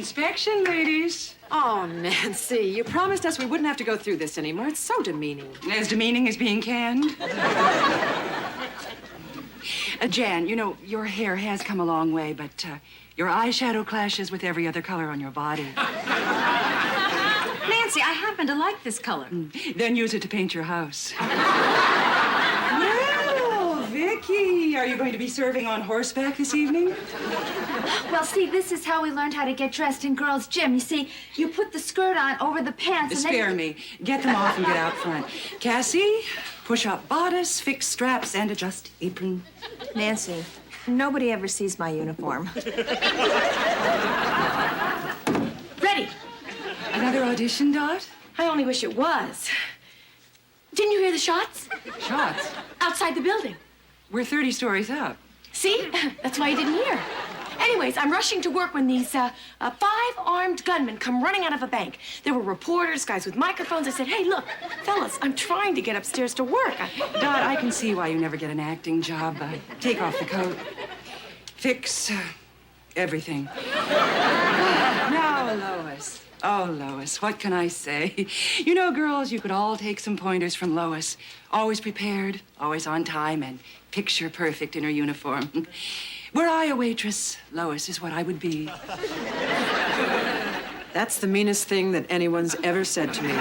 Inspection, ladies. Oh, Nancy, you promised us we wouldn't have to go through this anymore. It's so demeaning. As demeaning as being canned. Jan, you know, your hair has come a long way, but your eyeshadow clashes with every other color on your body. Nancy, I happen to like this color. Then use it to paint your house. Well, Vicky, are you going to be serving on horseback this evening? Well, see, this is how we learned how to get dressed in girls' gym. You see, you put the skirt on over the pants and Spare then... me. Get them off and get out front. Cassie, push up bodice, fix straps, and adjust apron. Nancy, nobody ever sees my uniform. Ready. Another audition, Dot? I only wish it was. Didn't you hear the shots? Shots. Outside the building. We're 30 stories up. See? That's why you didn't hear. Anyways, I'm rushing to work when these 5 armed gunmen come running out of a bank. There were reporters, guys with microphones. I said, hey, look, fellas, I'm trying to get upstairs to work. Dot, I can see why you never get an acting job. Take off the coat. Fix everything. Now, Lois. Oh, Lois, what can I say? You know, girls, you could all take some pointers from Lois. Always prepared, always on time, and picture perfect in her uniform. Were I a waitress, Lois is what I would be. That's the meanest thing that anyone's ever said to me.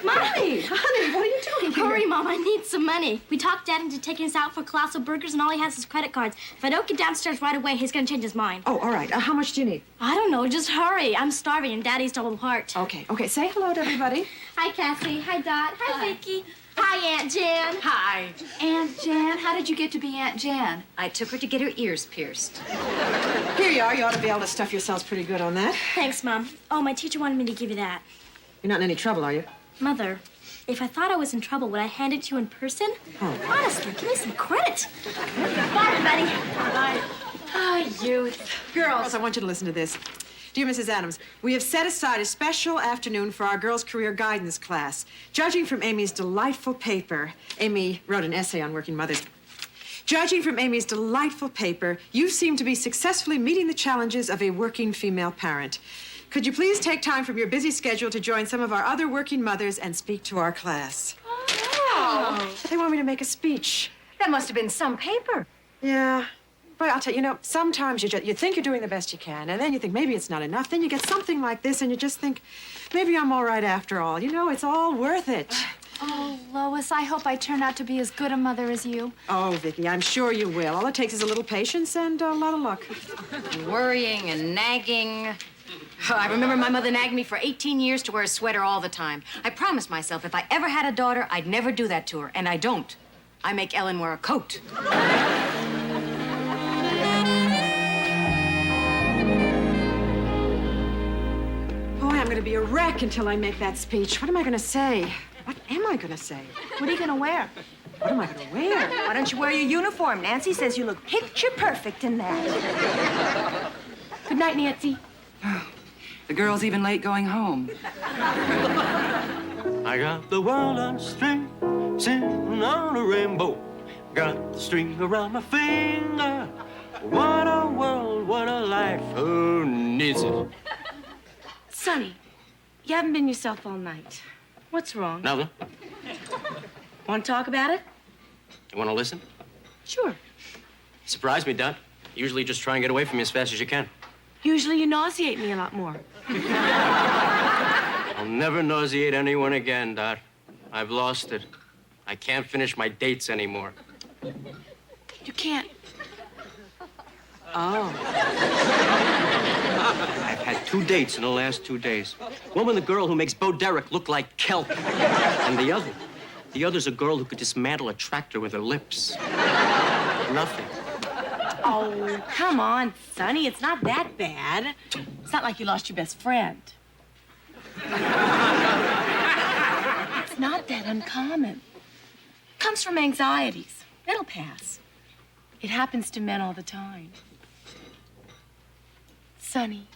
Molly! Honey, what are you doing here? Hurry, Mom, I need some money. We talked Dad into taking us out for colossal burgers, and all he has is credit cards. If I don't get downstairs right away, he's gonna change his mind. Oh, all right. How much do you need? I don't know, just hurry. I'm starving, and Daddy's double heart. Okay, say hello to everybody. Hi, Cassie. Hi, Dot. Hi, Vicky. Hi, Aunt Jan. Hi. Aunt Jan? How did you get to be Aunt Jan? I took her to get her ears pierced. Here you are. You ought to be able to stuff yourselves pretty good on that. Thanks, Mom. Oh, my teacher wanted me to give you that. You're not in any trouble, are you? Mother, if I thought I was in trouble, would I hand it to you in person? Oh. Honestly, give me some credit. Bye, everybody. Bye. Ah, youth. Girls, I want you to listen to this. Dear Mrs. Adams, we have set aside a special afternoon for our girls' career guidance class. Judging from Amy's delightful paper, Amy wrote an essay on working mothers. Judging from Amy's delightful paper, you seem to be successfully meeting the challenges of a working female parent. Could you please take time from your busy schedule to join some of our other working mothers and speak to our class? Oh. They want me to make a speech. That must have been some paper. Yeah. But I'll tell you, sometimes you think you're doing the best you can, and then you think maybe it's not enough. Then you get something like this, and you just think, maybe I'm all right after all. You know, it's all worth it. Oh, Lois, I hope I turn out to be as good a mother as you. Oh, Vicky, I'm sure you will. All it takes is a little patience and a lot of luck. Worrying and nagging. Oh, I remember my mother nagged me for 18 years to wear a sweater all the time. I promised myself if I ever had a daughter, I'd never do that to her, and I don't. I make Ellen wear a coat. Boy, I'm going to be a wreck until I make that speech. What am I going to say? What am I going to say? What are you gonna wear? What am I going to wear? Why don't you wear your uniform? Nancy says you look picture perfect in that. Good night, Nancy. The girl's even late going home. I got the world on a string, sitting on a rainbow. Got the string around my finger. What a world, what a life. Who needs it? Sonny, you haven't been yourself all night. What's wrong? Nothing. Want to talk about it? You want to listen? Sure. Surprise me, Dot. Usually just try and get away from me as fast as you can. Usually you nauseate me a lot more. I'll never nauseate anyone again, Dot. I've lost it. I can't finish my dates anymore. You can't. Oh. I've had 2 dates in the last 2 days. One with a girl who makes Bo Derek look like kelp. And the other's a girl who could dismantle a tractor with her lips. Nothing. Oh, come on, Sonny. It's not that bad. It's not like you lost your best friend. It's not that uncommon. It comes from anxieties. It'll pass. It happens to men all the time. Sonny,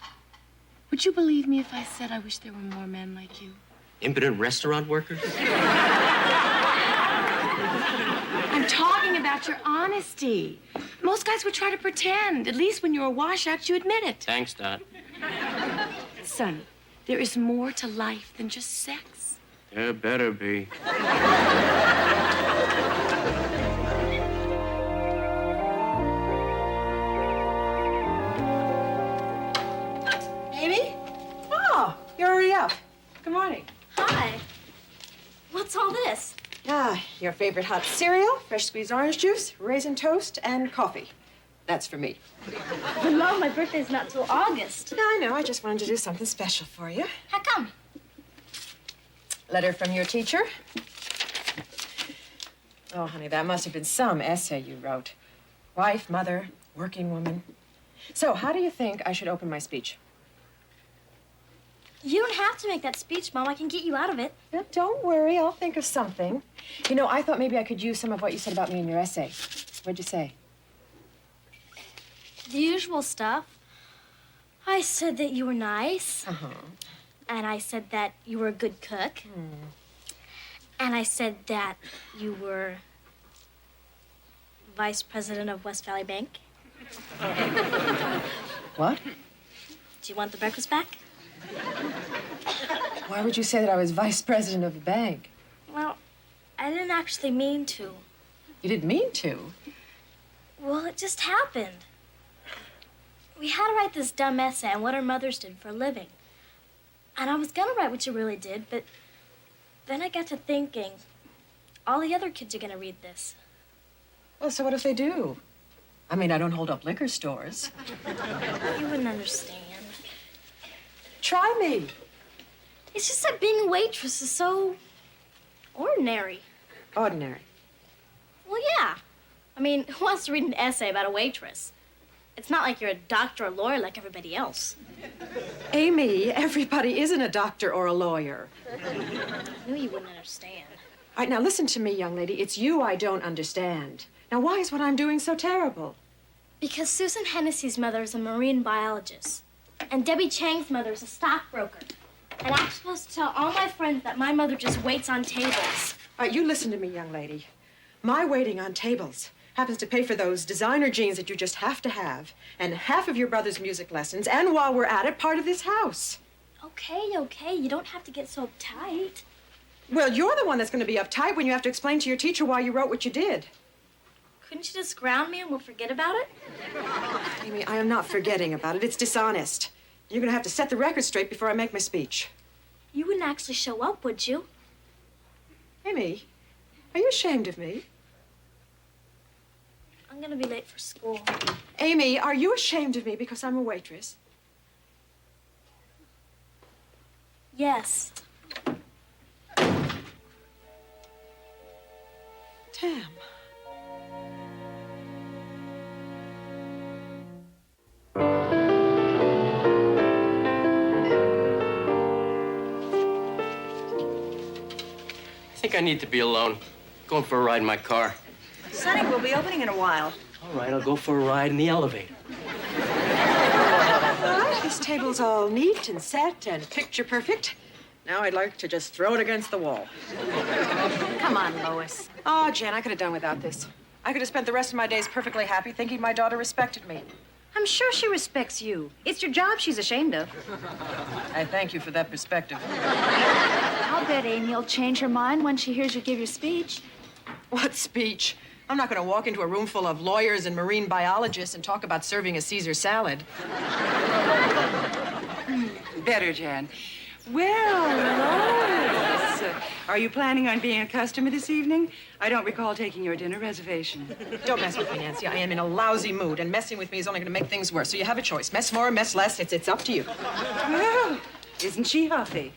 would you believe me if I said I wish there were more men like you? Impotent restaurant workers? I'm talking about your honesty. Most guys would try to pretend. At least when you're a washout, you admit it. Thanks, Dot. Sonny, there is more to life than just sex. There better be. Amy? Oh, you're already up. Good morning. Hi. What's all this? Ah, your favorite hot cereal, fresh squeezed orange juice, raisin toast, and coffee. That's for me. But Mom, my birthday's not till August. No, I know. I just wanted to do something special for you. How come? Letter from your teacher. Oh, honey, that must have been some essay you wrote. Wife, mother, working woman. So, how do you think I should open my speech? You don't have to make that speech, Mom. I can get you out of it. Yeah, don't worry. I'll think of something. You know, I thought maybe I could use some of what you said about me in your essay. What'd you say? The usual stuff. I said that you were nice. Uh-huh. And I said that you were a good cook. And I said that you were vice president of West Valley Bank. What? Do you want the breakfast back? Why would you say that I was vice president of the bank? Well, I didn't actually mean to. You didn't mean to. Well, it just happened. We had to write this dumb essay on what our mothers did for a living. And I was gonna write what you really did, but then I got to thinking, all the other kids are gonna read this. Well, so what if they do? I mean, I don't hold up liquor stores. You wouldn't understand. Try me. It's just that being a waitress is so ordinary. Ordinary. Well, yeah. I mean, who wants to read an essay about a waitress? It's not like you're a doctor or lawyer like everybody else. Amy, everybody isn't a doctor or a lawyer. I knew you wouldn't understand. All right, now listen to me, young lady. It's you I don't understand. Now, why is what I'm doing so terrible? Because Susan Hennessy's mother is a marine biologist, and Debbie Chang's mother is a stockbroker. And I'm supposed to tell all my friends that my mother just waits on tables. All right, you listen to me, young lady. My waiting on tables happens to pay for those designer jeans that you just have to have, and half of your brother's music lessons, and while we're at it, part of this house. Okay, you don't have to get so uptight. Well, you're the one that's going to be uptight when you have to explain to your teacher why you wrote what you did. Couldn't you just ground me and we'll forget about it? Amy, I am not forgetting about it. It's dishonest. You're going to have to set the record straight before I make my speech. You wouldn't actually show up, would you? Amy, are you ashamed of me? I'm gonna be late for school. Amy, are you ashamed of me because I'm a waitress? Yes. Damn. I think I need to be alone. Going for a ride in my car. Sonny, we'll be opening in a while. All right, I'll go for a ride in the elevator. All right, this table's all neat and set and picture perfect. Now I'd like to just throw it against the wall. Come on, Lois. Oh, Jen, I could have done without this. I could have spent the rest of my days perfectly happy thinking my daughter respected me. I'm sure she respects you. It's your job she's ashamed of. I thank you for that perspective. I'll bet Amy will change her mind when she hears you give your speech. What speech? I'm not going to walk into a room full of lawyers and marine biologists and talk about serving a Caesar salad. Better, Jan. Well, Lois, are you planning on being a customer this evening? I don't recall taking your dinner reservation. Don't mess with me, Nancy. I am in a lousy mood, and messing with me is only going to make things worse. So you have a choice. Mess more, mess less. It's up to you. Well, isn't she huffy?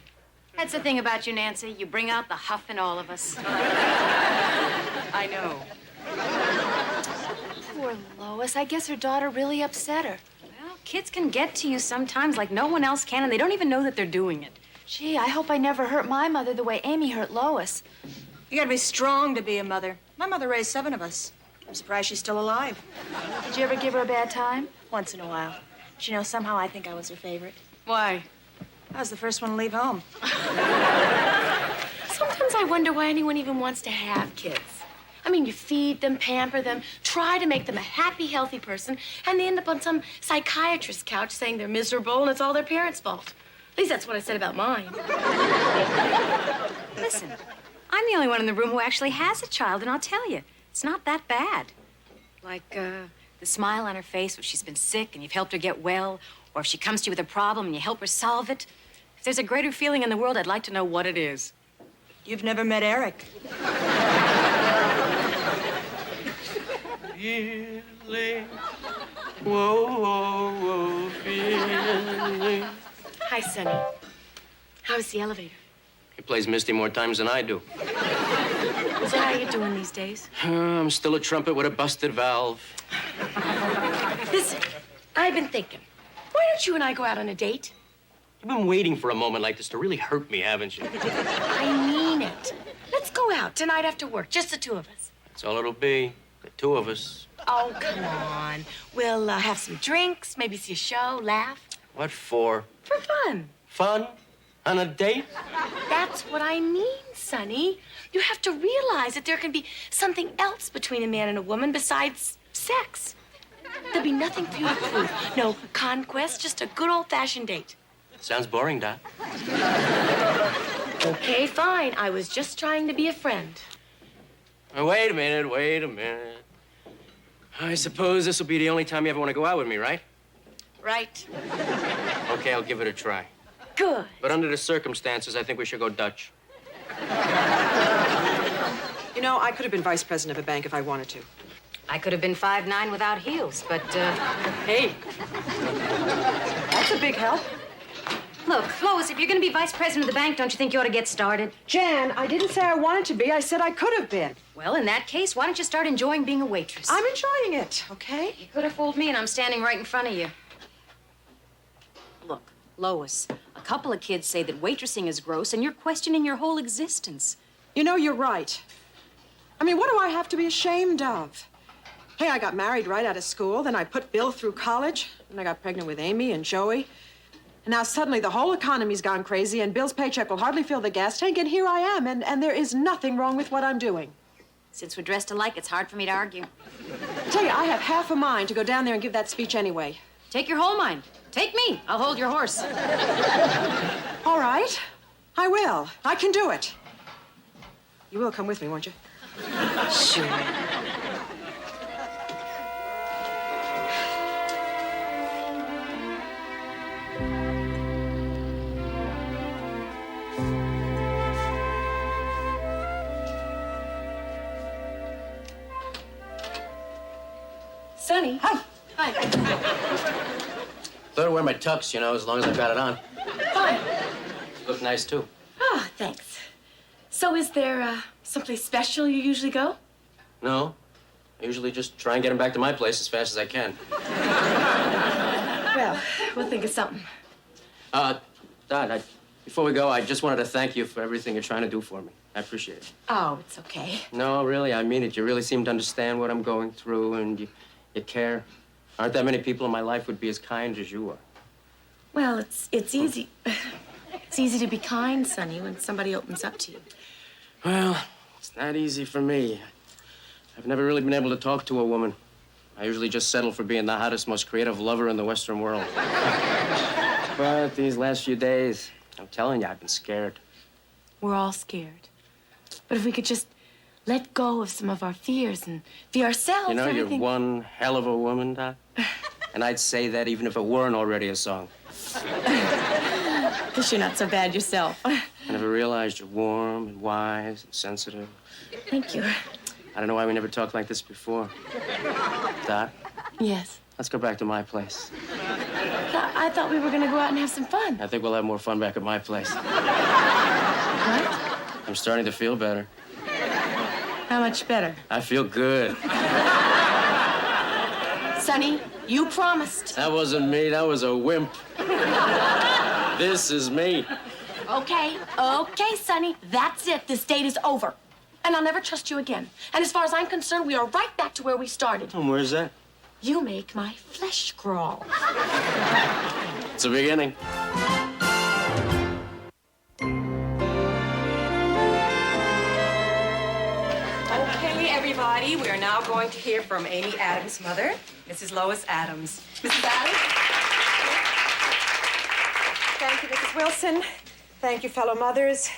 That's the thing about you, Nancy. You bring out the huff in all of us. I know. Poor Lois. I guess her daughter really upset her. Well, kids can get to you sometimes like no one else can, and they don't even know that they're doing it. Gee, I hope I never hurt my mother the way Amy hurt Lois. You gotta be strong to be a mother. My mother raised 7 of us. I'm surprised she's still alive. Did you ever give her a bad time? Once in a while. But you know, somehow I think I was her favorite. Why? I was the first one to leave home. Sometimes I wonder why anyone even wants to have kids. I mean, you feed them, pamper them, try to make them a happy, healthy person, and they end up on some psychiatrist's couch saying they're miserable and it's all their parents' fault. At least that's what I said about mine. Listen, I'm the only one in the room who actually has a child, and I'll tell you, it's not that bad. Like, the smile on her face when she's been sick and you've helped her get well, or if she comes to you with a problem and you help her solve it. If there's a greater feeling in the world, I'd like to know what it is. You've never met Eric. Feeling. Whoa, whoa, whoa, feeling. Hi, Sonny. How's the elevator? He plays Misty more times than I do. So how you doing these days? I'm still a trumpet with a busted valve. Listen, I've been thinking, why don't you and I go out on a date? You've been waiting for a moment like this to really hurt me, haven't you? I mean it. Let's go out tonight after work, just the two of us. That's all it'll be. The two of us. Oh, come on. We'll have some drinks, maybe see a show, laugh. What for? For fun. Fun? On a date? That's what I mean, Sonny. You have to realize that there can be something else between a man and a woman besides sex. There'll be nothing for you to prove. No conquest, just a good old-fashioned date. Sounds boring, Dot. Okay, fine. I was just trying to be a friend. Wait a minute, wait a minute. I suppose this will be the only time you ever want to go out with me, right? Right. Okay, I'll give it a try. Good. But under the circumstances, I think we should go Dutch. You know, I could have been vice president of a bank if I wanted to. I could have been 5'9" without heels, but, Hey, that's a big help. Look, Lois, if you're gonna be vice president of the bank, don't you think you ought to get started? Jan, I didn't say I wanted to be. I said I could have been. Well, in that case, why don't you start enjoying being a waitress? I'm enjoying it, okay? You could have fooled me, and I'm standing right in front of you. Look, Lois, a couple of kids say that waitressing is gross, and you're questioning your whole existence. You know, you're right. I mean, what do I have to be ashamed of? Hey, I got married right out of school, then I put Bill through college, and I got pregnant with Amy and Joey. And now suddenly the whole economy's gone crazy, and Bill's paycheck will hardly fill the gas tank, and here I am, and there is nothing wrong with what I'm doing. Since we're dressed alike, it's hard for me to argue. I tell you, I have half a mind to go down there and give that speech anyway. Take your whole mind. Take me. I'll hold your horse. All right, I will. I can do it. You will come with me, won't you? Sure. Sonny. Hi. Hi. Thought I'd wear my tux, you know, as long as I've got it on. Fine. Look nice, too. Oh, thanks. So is there someplace special you usually go? No. I usually just try and get him back to my place as fast as I can. Well, we'll think of something. Dot, before we go, I just wanted to thank you for everything you're trying to do for me. I appreciate it. Oh, it's okay. No, really, I mean it. You really seem to understand what I'm going through, and you care. Aren't that many people in my life would be as kind as you are. Well, it's easy. It's easy to be kind, Sonny, when somebody opens up to you. Well, it's not easy for me. I've never really been able to talk to a woman. I usually just settle for being the hottest, most creative lover in the Western world. But these last few days, I'm telling you, I've been scared. We're all scared. But if we could just let go of some of our fears and be ourselves, You know, you're everything... one hell of a woman, Dot. And I'd say that even if it weren't already a song. Guess you're not so bad yourself. I never realized you're warm and wise and sensitive. Thank you. I don't know why we never talked like this before. Dot, Yes. let's go back to my place. I thought we were gonna go out and have some fun. I think we'll have more fun back at my place. What? I'm starting to feel better. How much better? I feel good. Sonny, you promised. That wasn't me, that was a wimp. This is me. Okay, Sonny, that's it. This date is over. And I'll never trust you again. And as far as I'm concerned, we are right back to where we started. And where's that? You make my flesh crawl. It's a beginning. Okay, everybody. going to hear from Amy Adams' mother, Mrs. Lois Adams. Mrs. Adams? Thank you, Mrs. Wilson. Thank you, fellow mothers,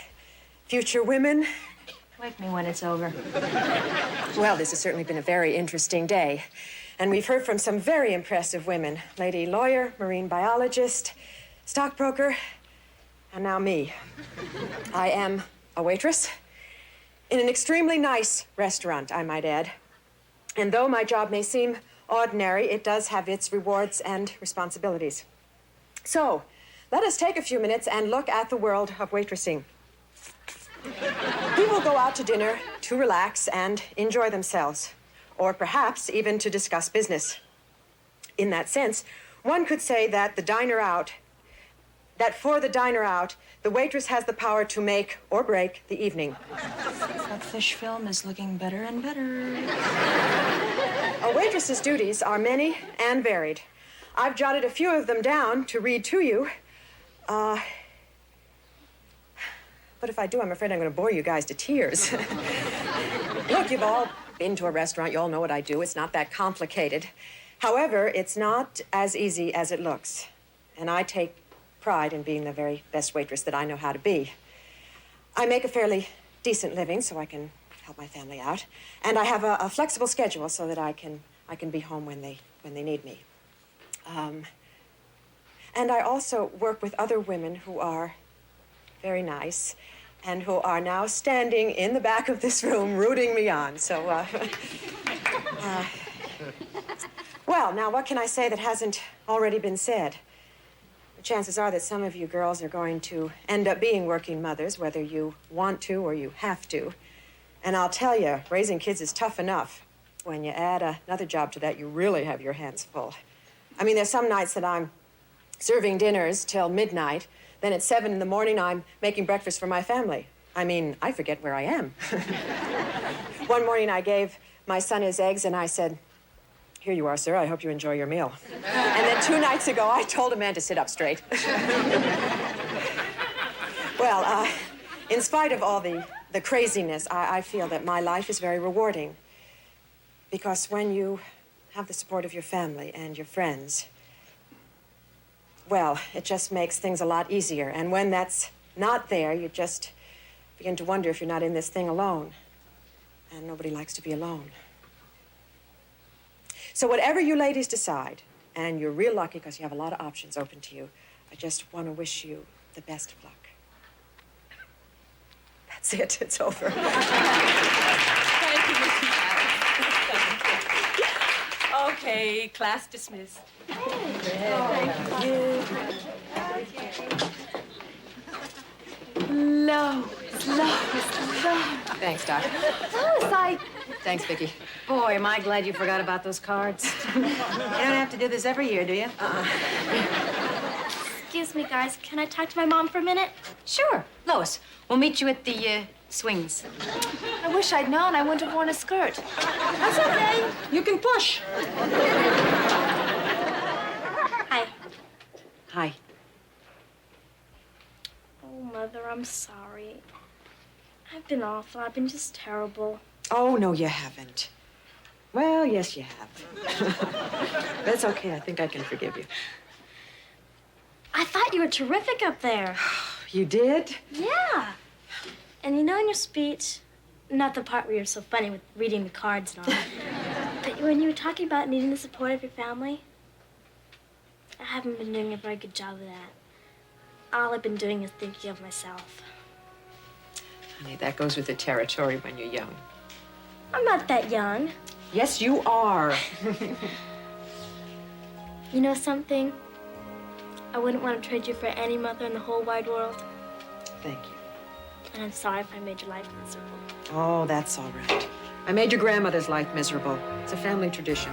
future women. Wake me when it's over. Well, this has certainly been a very interesting day. And we've heard from some very impressive women. Lady lawyer, marine biologist, stockbroker, and now me. I am a waitress in an extremely nice restaurant, I might add. And though my job may seem ordinary, it does have its rewards and responsibilities. So, let us take a few minutes and look at the world of waitressing. People go out to dinner to relax and enjoy themselves, or perhaps even to discuss business. In that sense, one could say that for the diner out, the waitress has the power to make or break the evening. That fish film is looking better and better. A waitress's duties are many and varied. I've jotted a few of them down to read to you. But if I do, I'm afraid I'm going to bore you guys to tears. Look, you've all been to a restaurant. You all know what I do. It's not that complicated. However, it's not as easy as it looks. And I take pride in being the very best waitress that I know how to be. I make a fairly decent living so I can help my family out. And I have a flexible schedule so that I can be home when they need me. And I also work with other women who are very nice and who are now standing in the back of this room rooting me on. So, well, now what can I say that hasn't already been said? The chances are that some of you girls are going to end up being working mothers, whether you want to or you have to. And I'll tell you, raising kids is tough enough. When you add another job to that, you really have your hands full. I mean, there's some nights that I'm serving dinners till midnight. Then at 7 in the morning, I'm making breakfast for my family. I mean, I forget where I am. One morning, I gave my son his eggs, and I said, "Here you are, sir. I hope you enjoy your meal." And then 2 nights ago, I told a man to sit up straight. Well, in spite of all the craziness, I feel that my life is very rewarding. Because when you have the support of your family and your friends, well, it just makes things a lot easier. And when that's not there, you just begin to wonder if you're not in this thing alone. And nobody likes to be alone. So whatever you ladies decide, and you're real lucky because you have a lot of options open to you, I just want to wish you the best of luck. That's it. It's over. Thank you, Mrs. Adams. Okay, class dismissed. Lois. Thanks, Doc. Lois, Thanks, Vicki. Boy, am I glad you forgot about those cards. You don't have to do this every year, do you? Excuse me, guys. Can I talk to my mom for a minute? Sure. Lois, we'll meet you at the swings. I wish I'd known. I wouldn't have worn a skirt. That's okay. You can push. Hi. Hi. Oh, Mother, I'm sorry. I've been awful. I've been just terrible. Oh, no, you haven't. Well, yes, you have. That's okay. I think I can forgive you. I thought you were terrific up there. You did? Yeah. And you know in your speech, not the part where you're so funny with reading the cards and all, but when you were talking about needing the support of your family, I haven't been doing a very good job of that. All I've been doing is thinking of myself. Honey, that goes with the territory when you're young. I'm not that young. Yes, you are. You know something? I wouldn't want to trade you for any mother in the whole wide world. Thank you. And I'm sorry if I made your life miserable. Oh, that's all right. I made your grandmother's life miserable. It's a family tradition.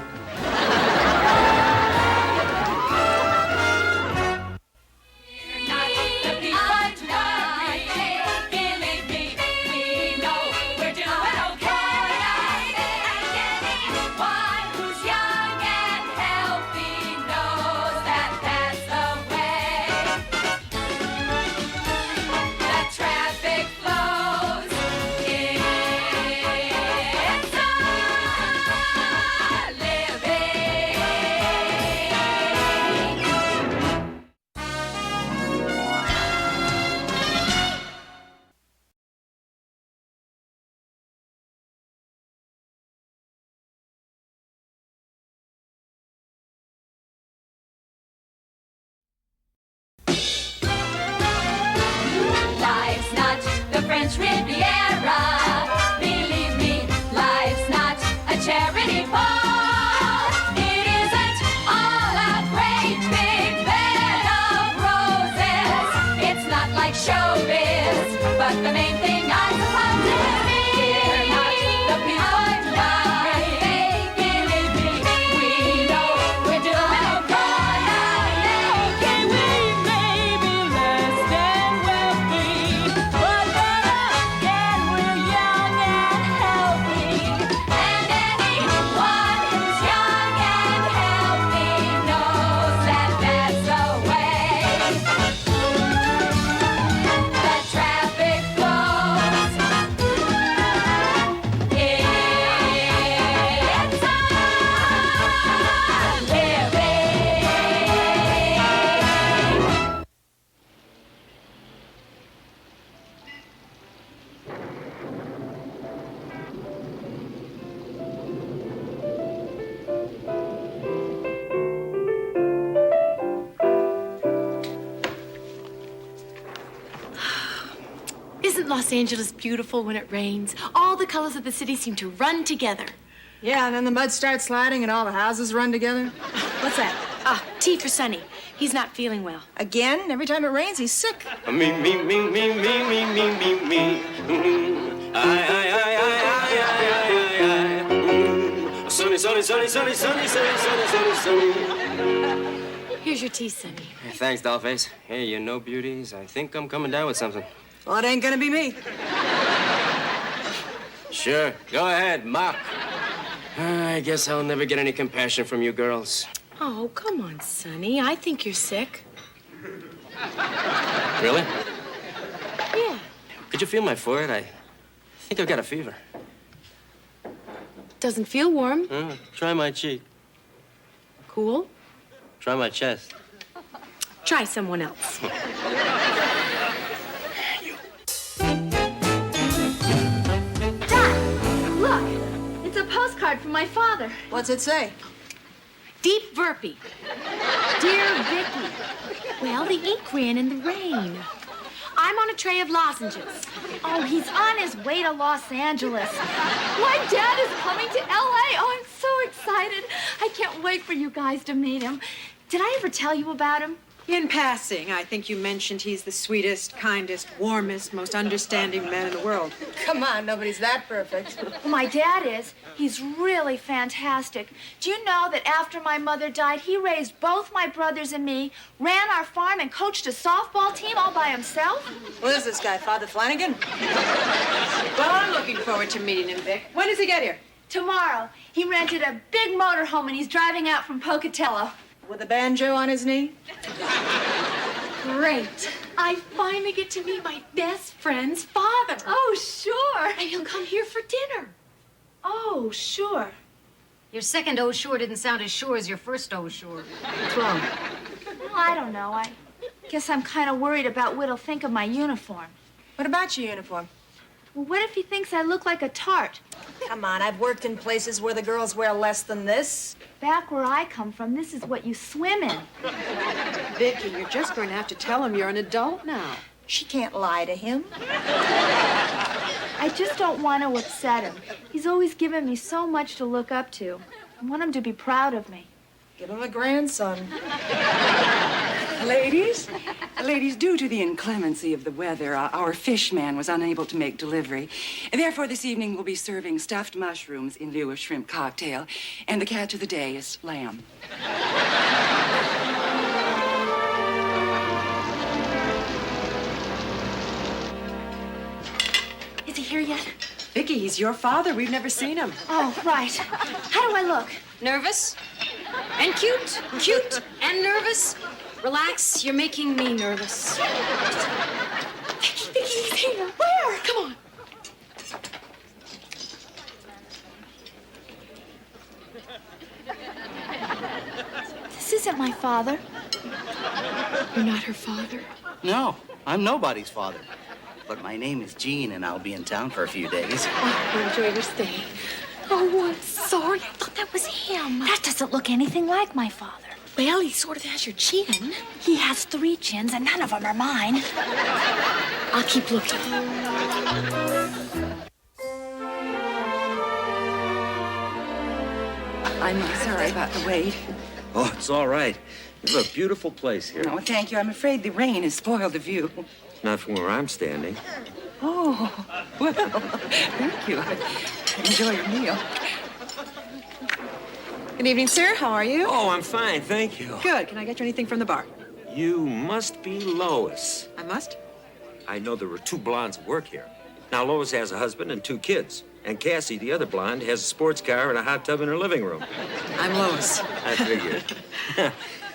Los Angeles beautiful when it rains? All the colors of the city seem to run together. Yeah, and then the mud starts sliding and all the houses run together. What's that? Ah, tea for Sonny. He's not feeling well. Again? Every time it rains, he's sick. Me. Sunny. Here's your tea, Sonny. Thanks, Dollface. Hey, you know, beauties, I think I'm coming down with something. Well, it ain't gonna be me. Sure, go ahead, mock. I guess I'll never get any compassion from you girls. Oh, come on, Sonny. I think you're sick. Really? Yeah. Could you feel my forehead? I think I've got a fever. Doesn't feel warm. Try my cheek. Cool. Try my chest. Try someone else. Look, it's a postcard from my father. What's it say? Deep Verpy. Dear Vicky. Well, the ink ran in the rain. I'm on a tray of lozenges. Oh, he's on his way to Los Angeles. My dad is coming to L.A. Oh, I'm so excited. I can't wait for you guys to meet him. Did I ever tell you about him? In passing, I think you mentioned he's the sweetest, kindest, warmest, most understanding man in the world. Come on, nobody's that perfect. Well, my dad is. He's really fantastic. Do you know that after my mother died, he raised both my brothers and me, ran our farm, and coached a softball team all by himself? Who is this guy, Father Flanagan? Well, I'm looking forward to meeting him, Vic. When does he get here? Tomorrow, he rented a big motorhome and he's driving out from Pocatello. With a banjo on his knee? Great. I finally get to meet my best friend's father. Oh, sure. And he'll come here for dinner. Oh, sure. Your second oh sure didn't sound as sure as your first oh sure. What's wrong? Well, I don't know. I guess I'm kind of worried about what he'll think of my uniform. What about your uniform? Well, what if he thinks I look like a tart? Come on, I've worked in places where the girls wear less than this. Back where I come from, this is what you swim in. Vicky, you're just going to have to tell him you're an adult now. She can't lie to him. I just don't want to upset him. He's always given me so much to look up to. I want him to be proud of me. Give him a grandson. Ladies, due to the inclemency of the weather, our fish man was unable to make delivery. Therefore, this evening we'll be serving stuffed mushrooms in lieu of shrimp cocktail, and the catch of the day is lamb. Is he here yet? Vicky, he's your father. We've never seen him. Oh, right. How do I look? Nervous? And cute? Cute and nervous? Relax, you're making me nervous. Vicky, he's here. Where? Come on. This isn't my father. You're not her father? No, I'm nobody's father. But my name is Gene, and I'll be in town for a few days. Oh, enjoy your stay. Oh, I'm sorry. I thought that was him. That doesn't look anything like my father. Well, he sort of has your chin. He has 3 chins, and none of them are mine. I'll keep looking. I'm sorry about the wait. Oh, it's all right. You have a beautiful place here. No, thank you. I'm afraid the rain has spoiled the view. Not from where I'm standing. Oh, well, thank you. Enjoy your meal. Good evening, sir. How are you? Oh, I'm fine, thank you. Good. Can I get you anything from the bar? You must be Lois. I must. I know there were 2 blondes that work here. Now, Lois has a husband and 2 kids. And Cassie, the other blonde, has a sports car and a hot tub in her living room. I'm Lois. I figured.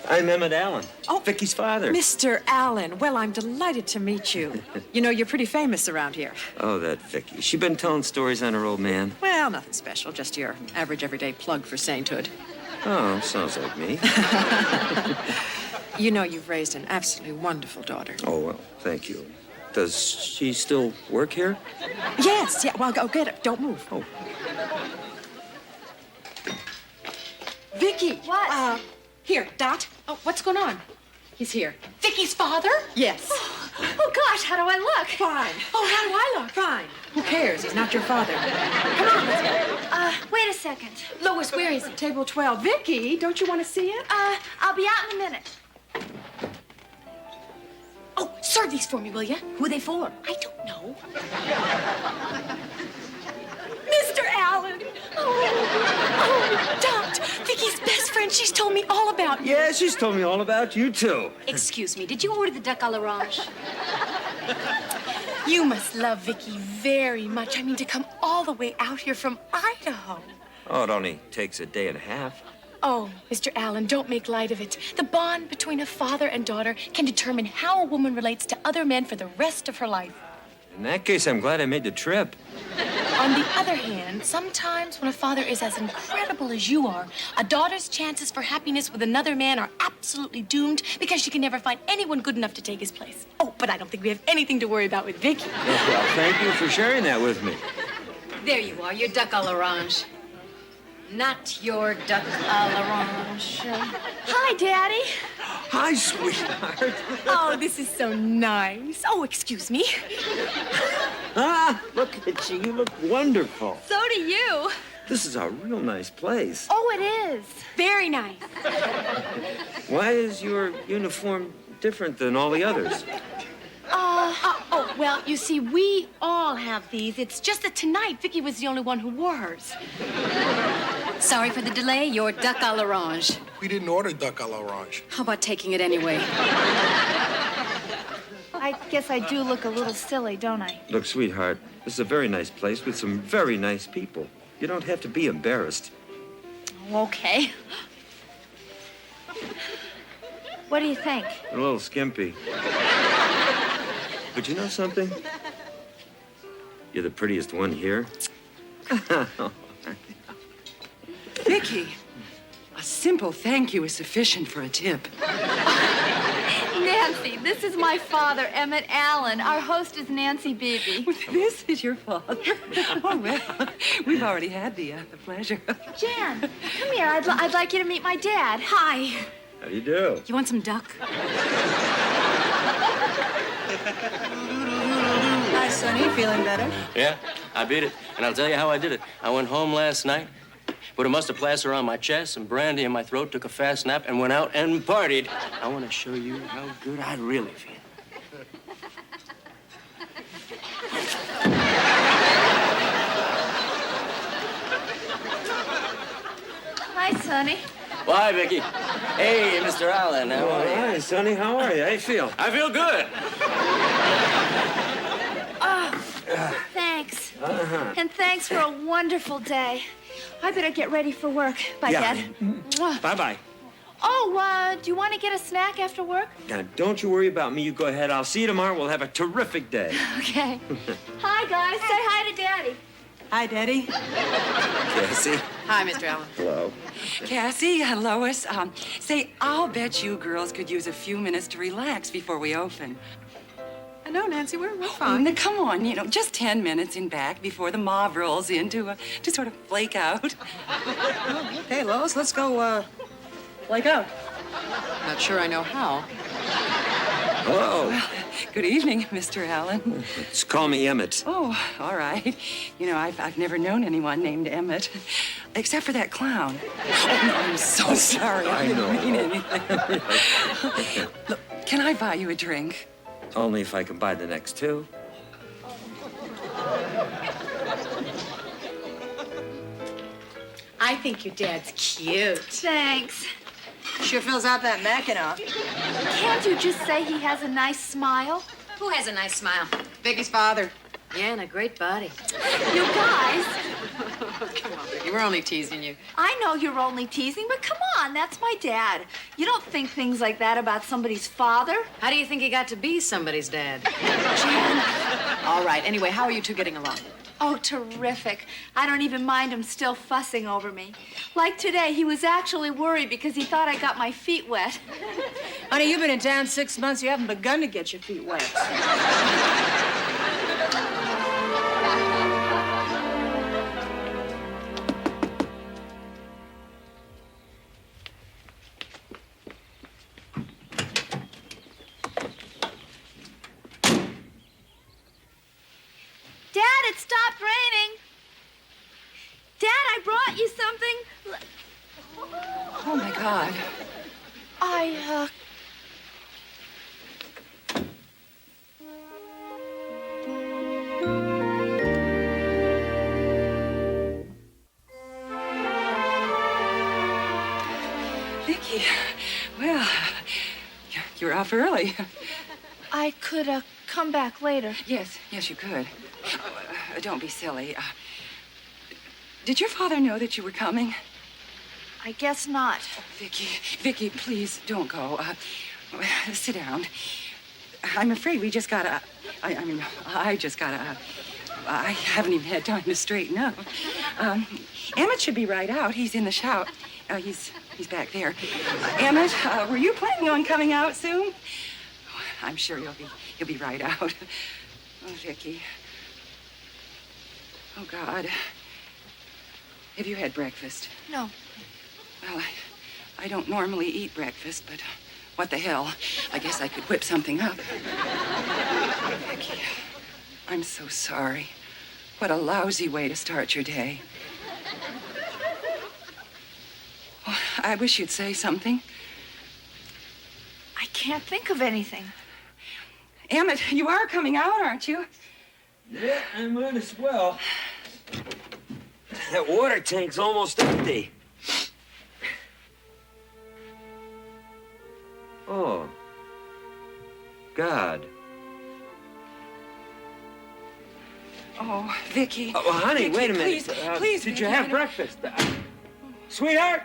I'm Emmett Allen. Oh, Vicky's father. Mr. Allen. Well, I'm delighted to meet you. You know, you're pretty famous around here. Oh, that Vicky. She been telling stories on her old man. Well, nothing special. Just your average everyday plug for sainthood. Oh, sounds like me. You know, you've raised an absolutely wonderful daughter. Oh, well, thank you. Does she still work here? Yes. Yeah. Well, go get her. Don't move. Oh. Vicky. What? Here, Dot. Oh, what's going on? He's here. Vicky's father? Yes. Oh, gosh, how do I look? Fine. Oh, how do I look? Fine. Who cares? He's not your father. Wait a second. Lois, where is he? Table 12. Vicky, don't you want to see it? I'll be out in a minute. Oh, serve these for me, will you? Who are they for? I don't know. Mr. Allen! Oh, Dot, Vicky's best friend. She's told me all about you. Yeah, she's told me all about you, too. Excuse me, did you order the duck à l'orange? You must love Vicky very much. I mean, to come all the way out here from Idaho. Oh, it only takes a day and a half. Oh, Mr. Allen, don't make light of it. The bond between a father and daughter can determine how a woman relates to other men for the rest of her life. In that case, I'm glad I made the trip. On the other hand, sometimes when a father is as incredible as you are, a daughter's chances for happiness with another man are absolutely doomed because she can never find anyone good enough to take his place. Oh, but I don't think we have anything to worry about with Vicky. Well, thank you for sharing that with me. There you are, your duck à l'orange. Not your duck à l'orange. Hi, Daddy. Hi, sweetheart. Oh, this is so nice. Oh, excuse me. Ah, look at you. You look wonderful. So do you. This is a real nice place. Oh, it is. Very nice. Why is your uniform different than all the others? Oh, well, you see, we all have these. It's just that tonight, Vicky was the only one who wore hers. Sorry for the delay, your duck à l'orange. We didn't order duck à l'orange. How about taking it anyway? I guess I do look a little silly, don't I? Look, sweetheart, this is a very nice place with some very nice people. You don't have to be embarrassed. Okay. What do you think? A little skimpy. But you know something? You're the prettiest one here. Vicky, a simple thank you is sufficient for a tip. Nancy, this is my father, Emmett Allen. Our host is Nancy Beebe. This is your father. Oh, well, we've already had the pleasure. Jan, come here. I'd like you to meet my dad. Hi. How do you do? You want some duck? Hi, Sonny. Feeling better? Yeah, I beat it. And I'll tell you how I did it. I went home last night, put a mustard plaster on my chest, some brandy in my throat, took a fast nap, and went out and partied. I want to show you how good I really feel. Hi, Sonny. Well, hi, Vicky. Hey, Mr. Allen. How are you? Hi, Sonny. How are you? How you feel? I feel good. Thanks. And thanks for a wonderful day. I better get ready for work. Bye, Yeah. Dad. Mwah. Bye-bye. Oh, do you want to get a snack after work? Now, don't you worry about me. You go ahead. I'll see you tomorrow. We'll have a terrific day. Okay. Hi, guys. Say hi to Daddy. Hi, Daddy. Cassie. Hi, Mr. Allen. Hello. Cassie, Lois, say, I'll bet you girls could use a few minutes to relax before we open. No, Nancy, we're fine. Now, come on, just 10 minutes in back before the mob rolls in to sort of flake out. Okay, Lois, let's go, flake out. Not sure I know how. Hello. Good evening, Mr. Allen. Just call me Emmett. Oh, all right. I've never known anyone named Emmett, except for that clown. Oh, no, I'm so sorry. I didn't mean anything. Look, can I buy you a drink? Only if I can buy the next two. I think your dad's cute. Thanks. Sure fills out that Mackinac. Can't you just say he has a nice smile? Who has a nice smile? Vicky's father. Yeah, and a great body. You guys, Come on, Vicky, we're only teasing you. I know you're only teasing, but come on, that's my dad. You don't think things like that about somebody's father? How do you think he got to be somebody's dad? All right, anyway, how are you two getting along? Oh, terrific. I don't even mind him still fussing over me. Like today, he was actually worried because he thought I got my feet wet. Honey, you've been in town 6 months. You haven't begun to get your feet wet. it stopped raining. Dad, I brought you something. Oh, my God. Vicky, well, you're up early. I could, come back later. Yes, you could. Don't be silly. Did your father know that you were coming? I guess not. Vicky, please don't go. Sit down. I'm afraid we just gotta. I just gotta. I haven't even had time to straighten up. Emmett should be right out. He's in the shower. He's back there. Emmett, were you planning on coming out soon? I'm sure you'll be right out. Oh, Vicky. Oh, God. Have you had breakfast? No. Well, I don't normally eat breakfast, but what the hell? I guess I could whip something up. Vicky, I'm so sorry. What a lousy way to start your day. Oh, I wish you'd say something. I can't think of anything. Emmett, you are coming out, aren't you? Yeah, I might as well. That water tank's almost empty. Oh. God. Oh, Vicky. Oh, honey, Vicky, wait a minute. Please, Did Vicky, you I have don't- breakfast? Sweetheart?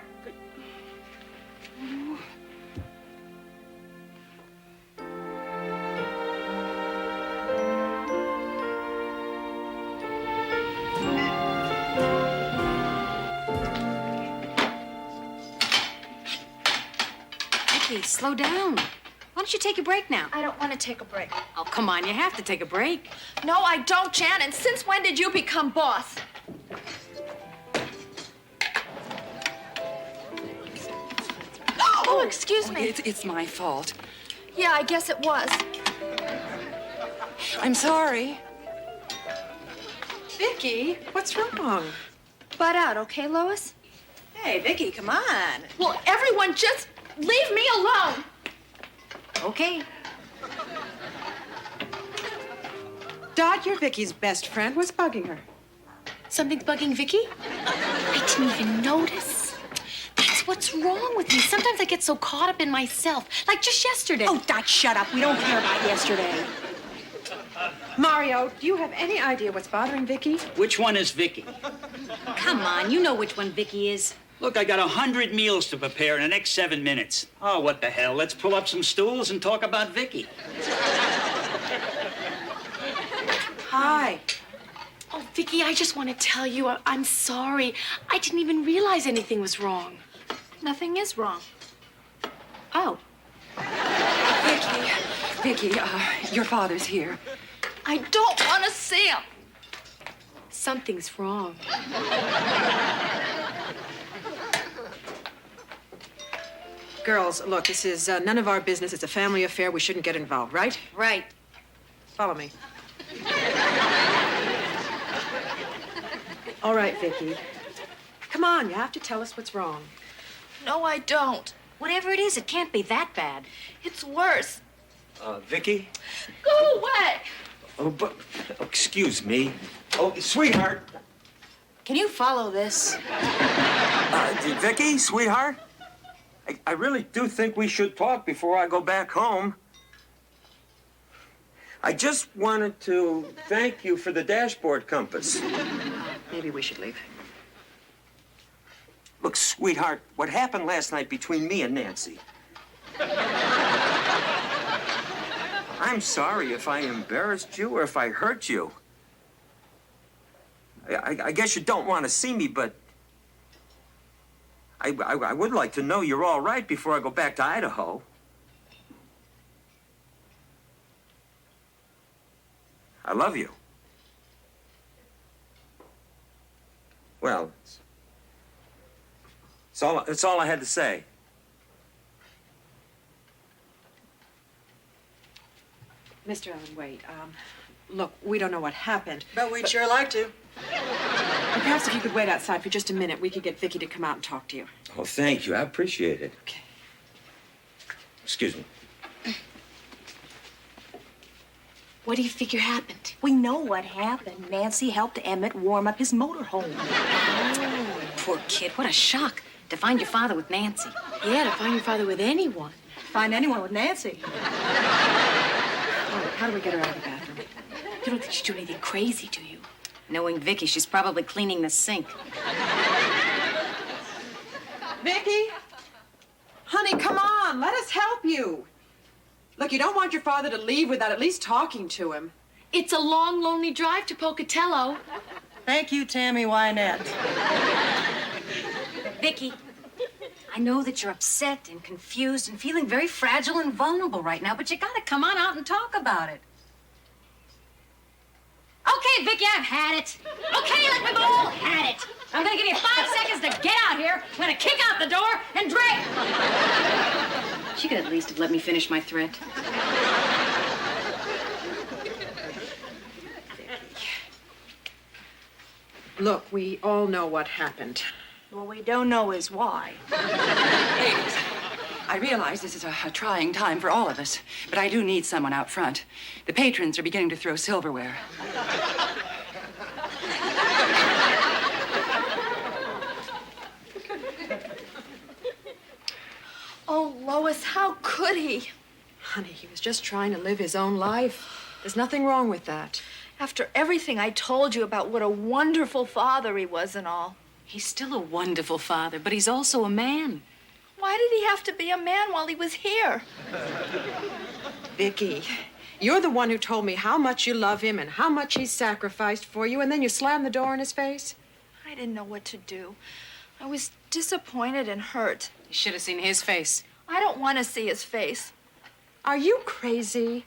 Vicky, slow down. Why don't you take a break now? I don't want to take a break. Oh, come on, you have to take a break. No, I don't, Jan. And since when did you become boss? Oh, excuse me. It's my fault. Yeah, I guess it was. I'm sorry. Vicky, what's wrong? Butt out, okay, Lois? Hey, Vicky, come on. Well, everyone just leave me alone. Okay. Dot, you're Vicky's best friend. What's bugging her? Something's bugging Vicky? I didn't even notice. That's what's wrong with me. Sometimes I get so caught up in myself. Like just yesterday. Oh, Dot, shut up. We don't care about yesterday. Mario, do you have any idea what's bothering Vicky? Which one is Vicky? Come on, you know which one Vicky is. Look, I got 100 meals to prepare in the next 7 minutes. Oh, what the hell? Let's pull up some stools and talk about Vicky. Hi. Oh, Vicky, I just want to tell you I'm sorry. I didn't even realize anything was wrong. Nothing is wrong. Oh. Vicky, your father's here. I don't want to see him. Something's wrong. Girls, look, this is none of our business. It's a family affair. We shouldn't get involved, right? Right. Follow me. All right, Vicky. Come on, you have to tell us what's wrong. No, I don't. Whatever it is, it can't be that bad. It's worse. Vicky? Go away. Oh, but, excuse me. Oh, sweetheart. Can you follow this? Vicky, sweetheart? I really do think we should talk before I go back home. I just wanted to thank you for the dashboard compass. Maybe we should leave. Look, sweetheart, what happened last night between me and Nancy? I'm sorry if I embarrassed you or if I hurt you. I guess you don't want to see me, but I would like to know you're all right before I go back to Idaho. I love you. Well, it's all I had to say. Mr. Allen, wait. Look, we don't know what happened. But we'd sure like to. But perhaps if you could wait outside for just a minute, we could get Vicky to come out and talk to you. Oh, thank you. I appreciate it. Okay. Excuse me. What do you figure happened? We know what happened. Nancy helped Emmett warm up his motorhome. Oh, poor kid. What a shock to find your father with Nancy. Yeah, to find your father with anyone. Find anyone with Nancy. All right, how do we get her out of the bathroom? You don't think she'd do anything crazy, do you? Knowing Vicky, she's probably cleaning the sink. Vicky? Honey, come on. Let us help you. Look, you don't want your father to leave without at least talking to him. It's a long, lonely drive to Pocatello. Thank you, Tammy Wynette. Vicky, I know that you're upset and confused and feeling very fragile and vulnerable right now, but you gotta come on out and talk about it. Okay, Vicky, I've had it. Okay, like we've all had it. I'm gonna give you 5 seconds to get out here. I'm gonna kick out the door and drag. She could at least have let me finish my threat. Look, we all know what happened. What we don't know is why. Ladies, I realize this is a trying time for all of us, but I do need someone out front. The patrons are beginning to throw silverware. Oh, Lois, how could he? Honey, he was just trying to live his own life. There's nothing wrong with that. After everything I told you about what a wonderful father he was and all. He's still a wonderful father, but he's also a man. Why did he have to be a man while he was here? Vicky, you're the one who told me how much you love him and how much he's sacrificed for you, and then you slam the door in his face? I didn't know what to do. I was disappointed and hurt. You should have seen his face. I don't want to see his face. Are you crazy?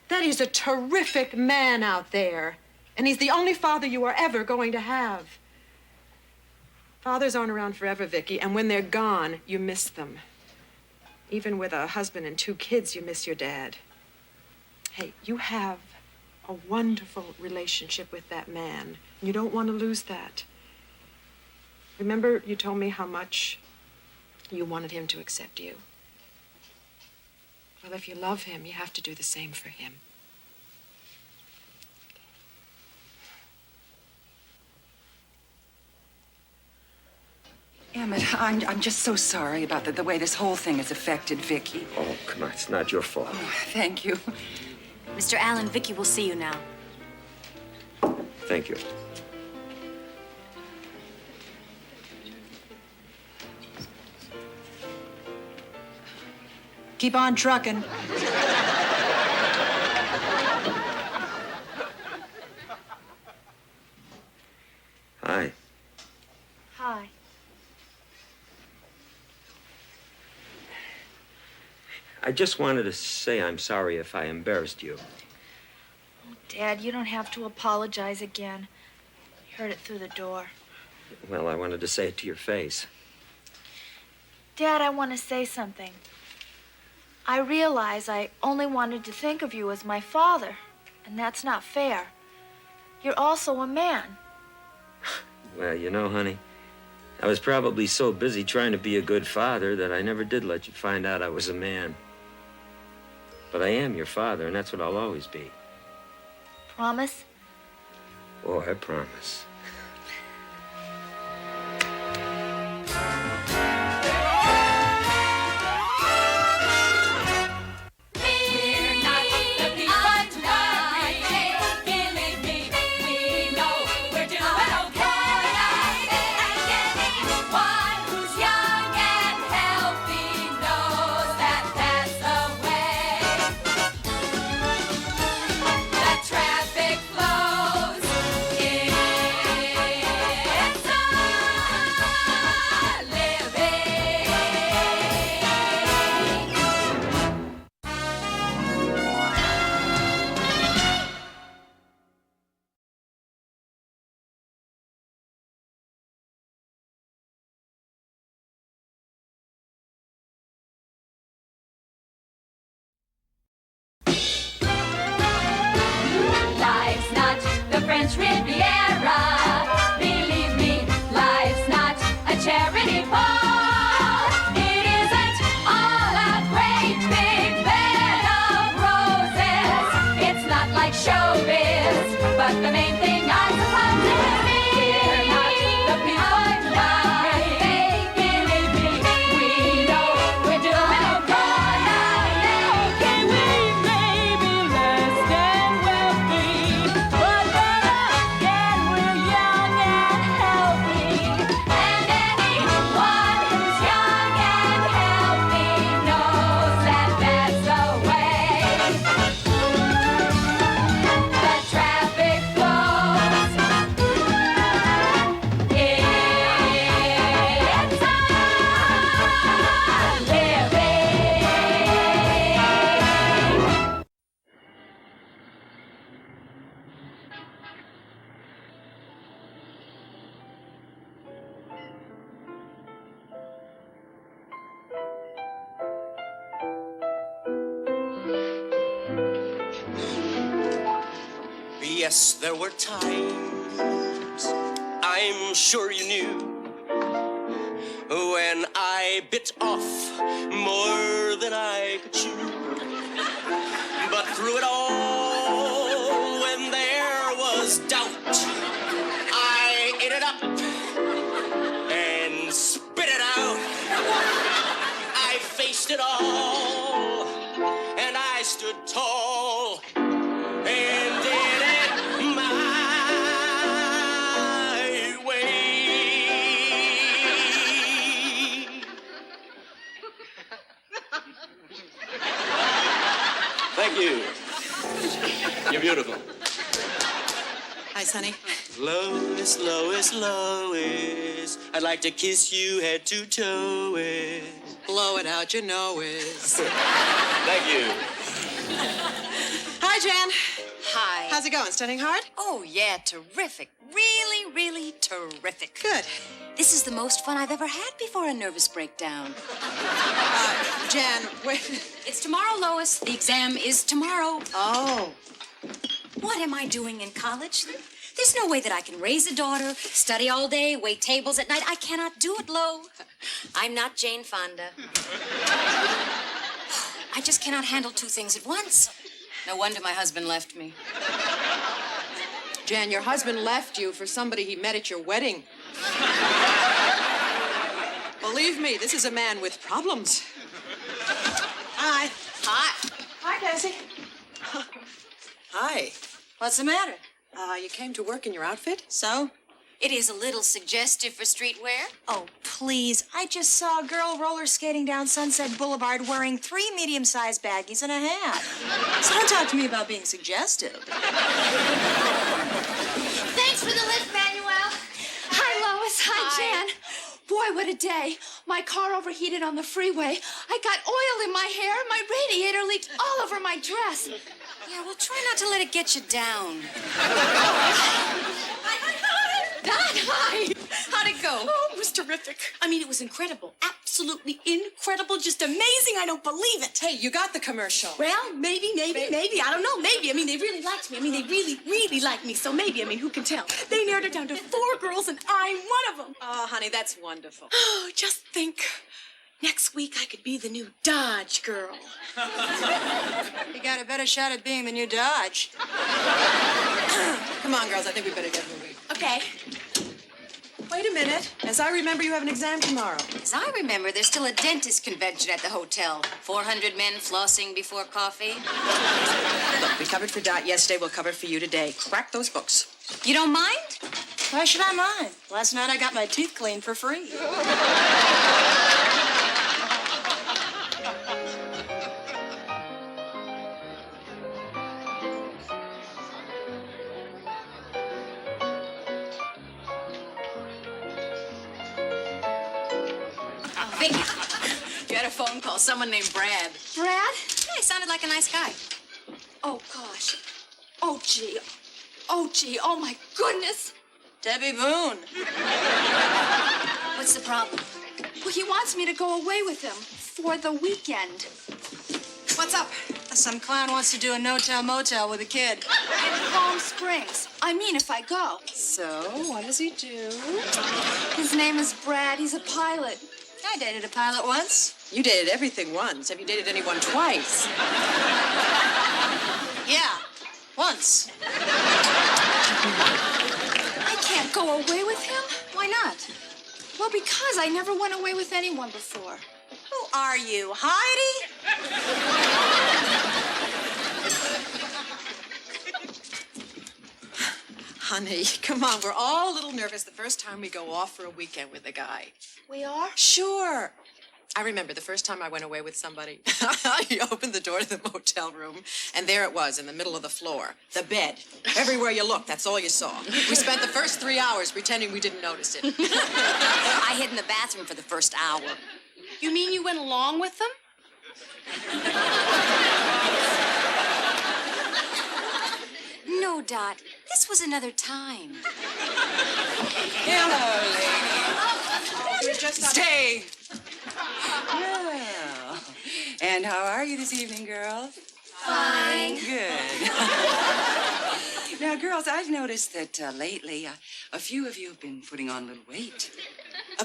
That is a terrific man out there, and he's the only father you are ever going to have. Fathers aren't around forever, Vicky, and when they're gone, you miss them. Even with a husband and 2 kids, you miss your dad. Hey, you have a wonderful relationship with that man. You don't want to lose that. Remember, you told me how much you wanted him to accept you. Well, if you love him, you have to do the same for him. Emmett, I'm just so sorry about the way this whole thing has affected Vicky. Oh, come on. It's not your fault. Oh, thank you. Mr. Allen, Vicky will see you now. Thank you. Keep on trucking. Hi. Hi. I just wanted to say I'm sorry if I embarrassed you. Dad, you don't have to apologize again. I heard it through the door. Well, I wanted to say it to your face. Dad, I want to say something. I realize I only wanted to think of you as my father, and that's not fair. You're also a man. Well, you know, honey, I was probably so busy trying to be a good father that I never did let you find out I was a man. But I am your father, and that's what I'll always be. Promise? Oh, I promise. Traffic flows in yes, there were times, I'm sure you knew, when I bit off more than I could chew. But through it all, when there was doubt, I ate it up and spit it out. I faced it all, and I stood tall and did it my way. Thank you. You're beautiful. Hi, Sonny. Lois, Lois, Lois, I'd like to kiss you head to toe. Blow it out, you know it. Thank you. Hi, Jan. Hi. How's it going? Studying hard? Oh, yeah, terrific. Really, really terrific. Good. This is the most fun I've ever had before a nervous breakdown. Jan, wait. It's tomorrow, Lois. The exam is tomorrow. Oh. What am I doing in college? There's no way that I can raise a daughter, study all day, wait tables at night. I cannot do it, Lo. I'm not Jane Fonda. I just cannot handle two things at once. No wonder my husband left me. Jan, your husband left you for somebody he met at your wedding. Believe me, this is a man with problems. Hi. Hi. Hi, Cassie. Hi. What's the matter? You came to work in your outfit? So? It is a little suggestive for streetwear. Oh, please. I just saw a girl roller skating down Sunset Boulevard wearing 3 medium-sized baggies and a hat. So don't talk to me about being suggestive. Thanks for the lift, Manuel. Hi, Lois. Hi, Jan. Boy, what a day. My car overheated on the freeway. I got oil in my hair. My radiator leaked all over my dress. Yeah, well, try not to let it get you down. Hi. How'd it go? Oh, it was terrific. I mean, it was incredible. Absolutely incredible. Just amazing. I don't believe it. Hey, you got the commercial. Well, maybe. I don't know. Maybe. I mean, they really liked me. I mean, they really, really liked me. So maybe. I mean, who can tell? They narrowed it down to 4 girls, and I'm one of them. Oh, honey, that's wonderful. Oh, just think. Next week, I could be the new Dodge girl. You got a better shot at being the new Dodge. Come on, girls, I think we better get moving. Okay. Wait a minute. As I remember, you have an exam tomorrow. As I remember, there's still a dentist convention at the hotel. 400 men flossing before coffee. Look, we covered for Dot yesterday. We'll cover for you today. Crack those books. You don't mind? Why should I mind? Last night I got my teeth cleaned for free. Vicky, you had a phone call. Someone named Brad. Brad? Yeah, he sounded like a nice guy. Oh, gosh. Oh, gee. Oh, gee. Oh, my goodness. Debbie Boone. What's the problem? Well, he wants me to go away with him for the weekend. What's up? Some clown wants to do a no-tell motel with a kid. In Palm Springs. I mean, if I go. So, what does he do? His name is Brad. He's a pilot. I dated a pilot once. You dated everything once. Have you dated anyone twice? Yeah, once. I can't go away with him. Why not? Well, because I never went away with anyone before. Who are you, Heidi? Honey, come on. We're all a little nervous the first time we go off for a weekend with a guy. We are? Sure. I remember the first time I went away with somebody. You opened the door to the motel room, and there it was in the middle of the floor. The bed. Everywhere you looked, that's all you saw. We spent the first 3 hours pretending we didn't notice it. I hid in the bathroom for the first hour. You mean you went along with them? No, Dot. This was another time. Hello, lady. Stay. Well, and how are you this evening, girls? Fine. Good. Now, girls, I've noticed that lately a few of you have been putting on a little weight.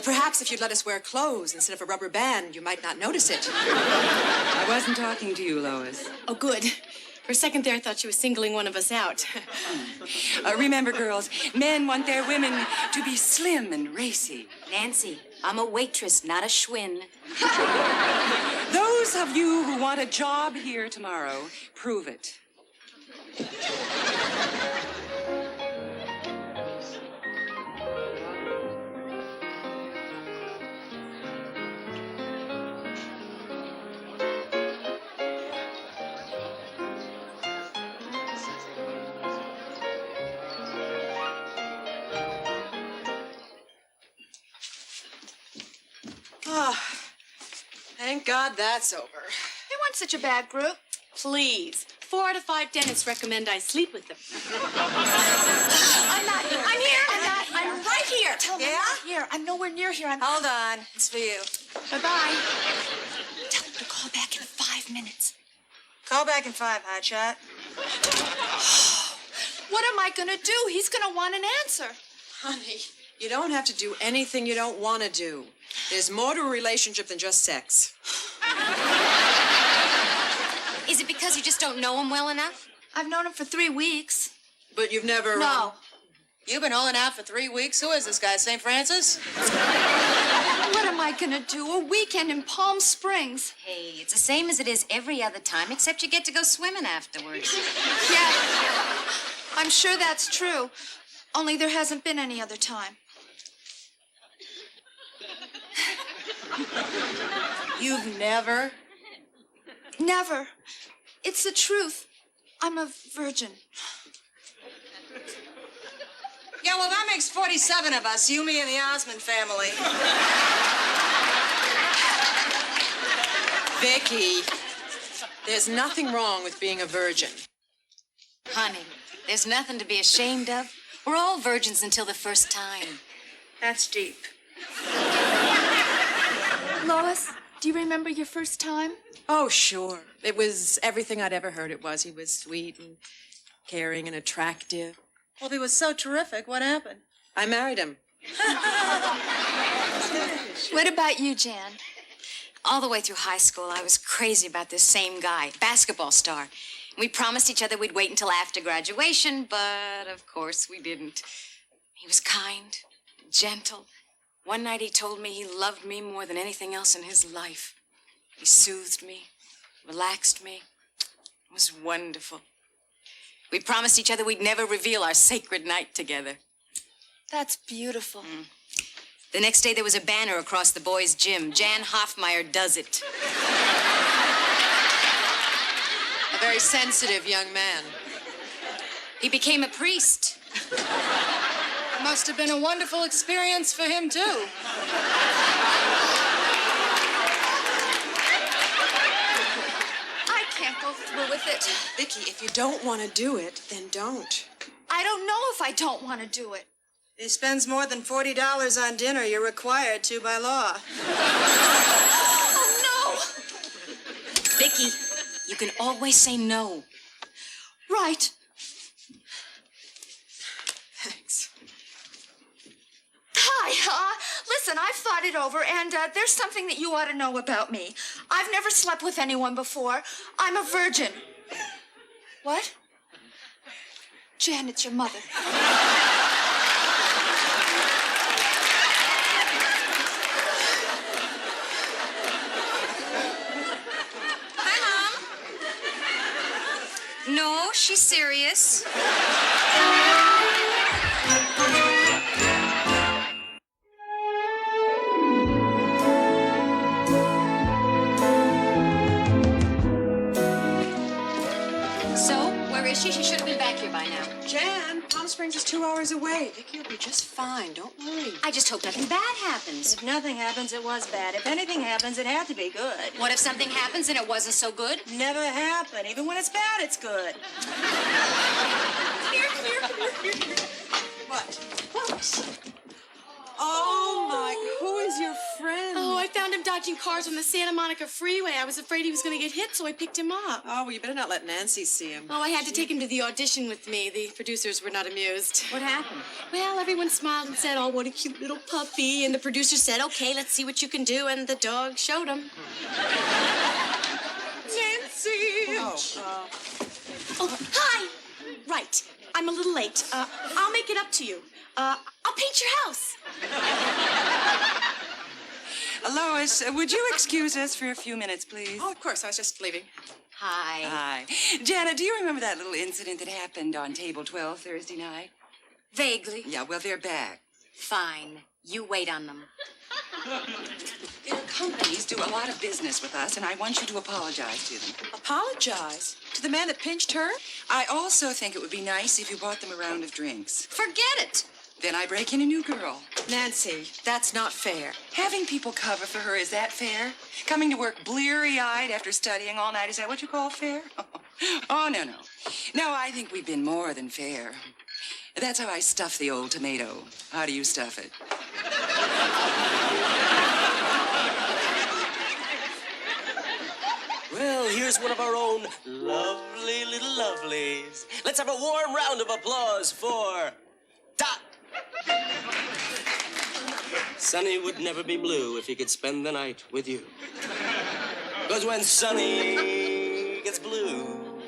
Perhaps if you'd let us wear clothes instead of a rubber band, you might not notice it. I wasn't talking to you, Lois. Oh, good. For a second there, I thought she was singling one of us out. Remember, girls, men want their women to be slim and racy. Nancy, I'm a waitress, not a schwinn. Those of you who want a job here tomorrow, prove it. Oh, thank God that's over. They weren't such a bad group. Please. 4 out of 5 dentists recommend I sleep with them. I'm not here. I'm here. I'm right here. Tell them I'm not here. I'm nowhere near here. Hold on. It's for you. Bye-bye. Tell him to call back in 5 minutes. Call back in 5, Hotshot. What am I gonna do? He's gonna want an answer. Honey, you don't have to do anything you don't want to do. There's more to a relationship than just sex. Is it because you just don't know him well enough? I've known him for 3 weeks. But you've never... No. You've been holding out for 3 weeks. Who is this guy, St. Francis? What am I gonna do? A weekend in Palm Springs. Hey, it's the same as it is every other time, except you get to go swimming afterwards. Yeah, I'm sure that's true. Only there hasn't been any other time. You've never? Never. It's the truth. I'm a virgin. Yeah, well, that makes 47 of us, you, me, and the Osmond family. Vicky, there's nothing wrong with being a virgin. Honey, there's nothing to be ashamed of. We're all virgins until the first time. That's deep. Lois, do you remember your first time? Oh, sure. It was everything I'd ever heard it was. He was sweet and caring and attractive. Well, if he was so terrific, what happened? I married him. What about you, Jan? All the way through high school, I was crazy about this same guy, basketball star. We promised each other we'd wait until after graduation, but of course we didn't. He was kind, gentle. One night he told me he loved me more than anything else in his life. He soothed me, relaxed me. It was wonderful. We promised each other we'd never reveal our sacred night together. That's beautiful. The next day there was a banner across the boys' gym. Jan Hoffmeyer does it. A very sensitive young man. He became a priest. Must have been a wonderful experience for him, too. I can't go through with it. Vicky, if you don't want to do it, then don't. I don't know if I don't want to do it. If he spends more than $40 on dinner, you're required to by law. Oh, no! Vicky, you can always say no. Right. Thanks. Hi, listen, I've thought it over, and there's something that you ought to know about me. I've never slept with anyone before. I'm a virgin. What? Jan, it's your mother. No, she's serious. So, where is she? She should have been back here by now. Jan, Palm Springs is 2 hours away. Vicky will be just fine. Don't worry. I just hope nothing bad happens. If nothing happens, it was bad. If anything happens, it had to be good. What if something happens and it wasn't so good? Never happened. Even when it's bad, it's good. What? Oh, my. Who is your friend? Oh, I found him dodging cars on the Santa Monica freeway. I was afraid he was going to get hit, so I picked him up. Oh, well, you better not let Nancy see him. Oh, I had to take him to the audition with me. The producers were not amused. What happened? Well, everyone smiled and said, oh, what a cute little puppy. And the producer said, okay, let's see what you can do. And the dog showed him. Nancy! Oh, hi! Right. I'm a little late. I'll make it up to you. I'll paint your house. Lois, would you excuse us for a few minutes, please? Oh, of course. I was just leaving. Hi. Hi. Janet, do you remember that little incident that happened on table 12 Thursday night? Vaguely. Yeah, well, they're back. Fine. You wait on them. Their companies do a lot of business with us, and I want you to apologize to them. Apologize? To the man that pinched her? I also think it would be nice if you bought them a round of drinks. Forget it. Then I break in a new girl. Nancy, that's not fair. Having people cover for her, is that fair? Coming to work bleary-eyed after studying all night, is that what you call fair? Oh, no, no. No, I think we've been more than fair. That's how I stuff the old tomato. How do you stuff it? Well, here's one of our own lovely little lovelies. Let's have a warm round of applause for Dot. Sonny would never be blue if he could spend the night with you. 'Cause when Sonny gets blue.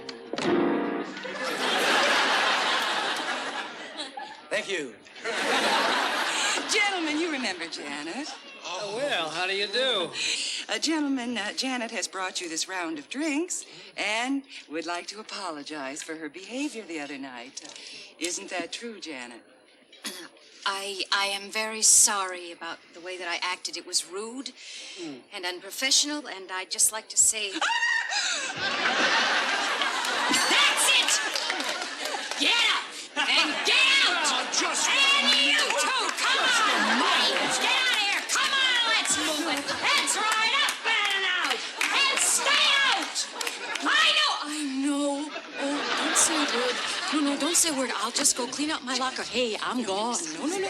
Thank you. Gentlemen, you remember Janet. Oh, well, how do you do? Gentlemen, Janet has brought you this round of drinks and would like to apologize for her behavior the other night. Isn't that true, Janet? I am very sorry about the way that I acted. It was rude and unprofessional, and I'd just like to say... That's it! Get up! And get out! And you two, come on! Get out of here! Come on, let's move it! That's right, up and out! And stay out! I know! Oh, don't say a word. No, don't say a word. I'll just go clean out my locker. Hey, I'm gone. No problem. Only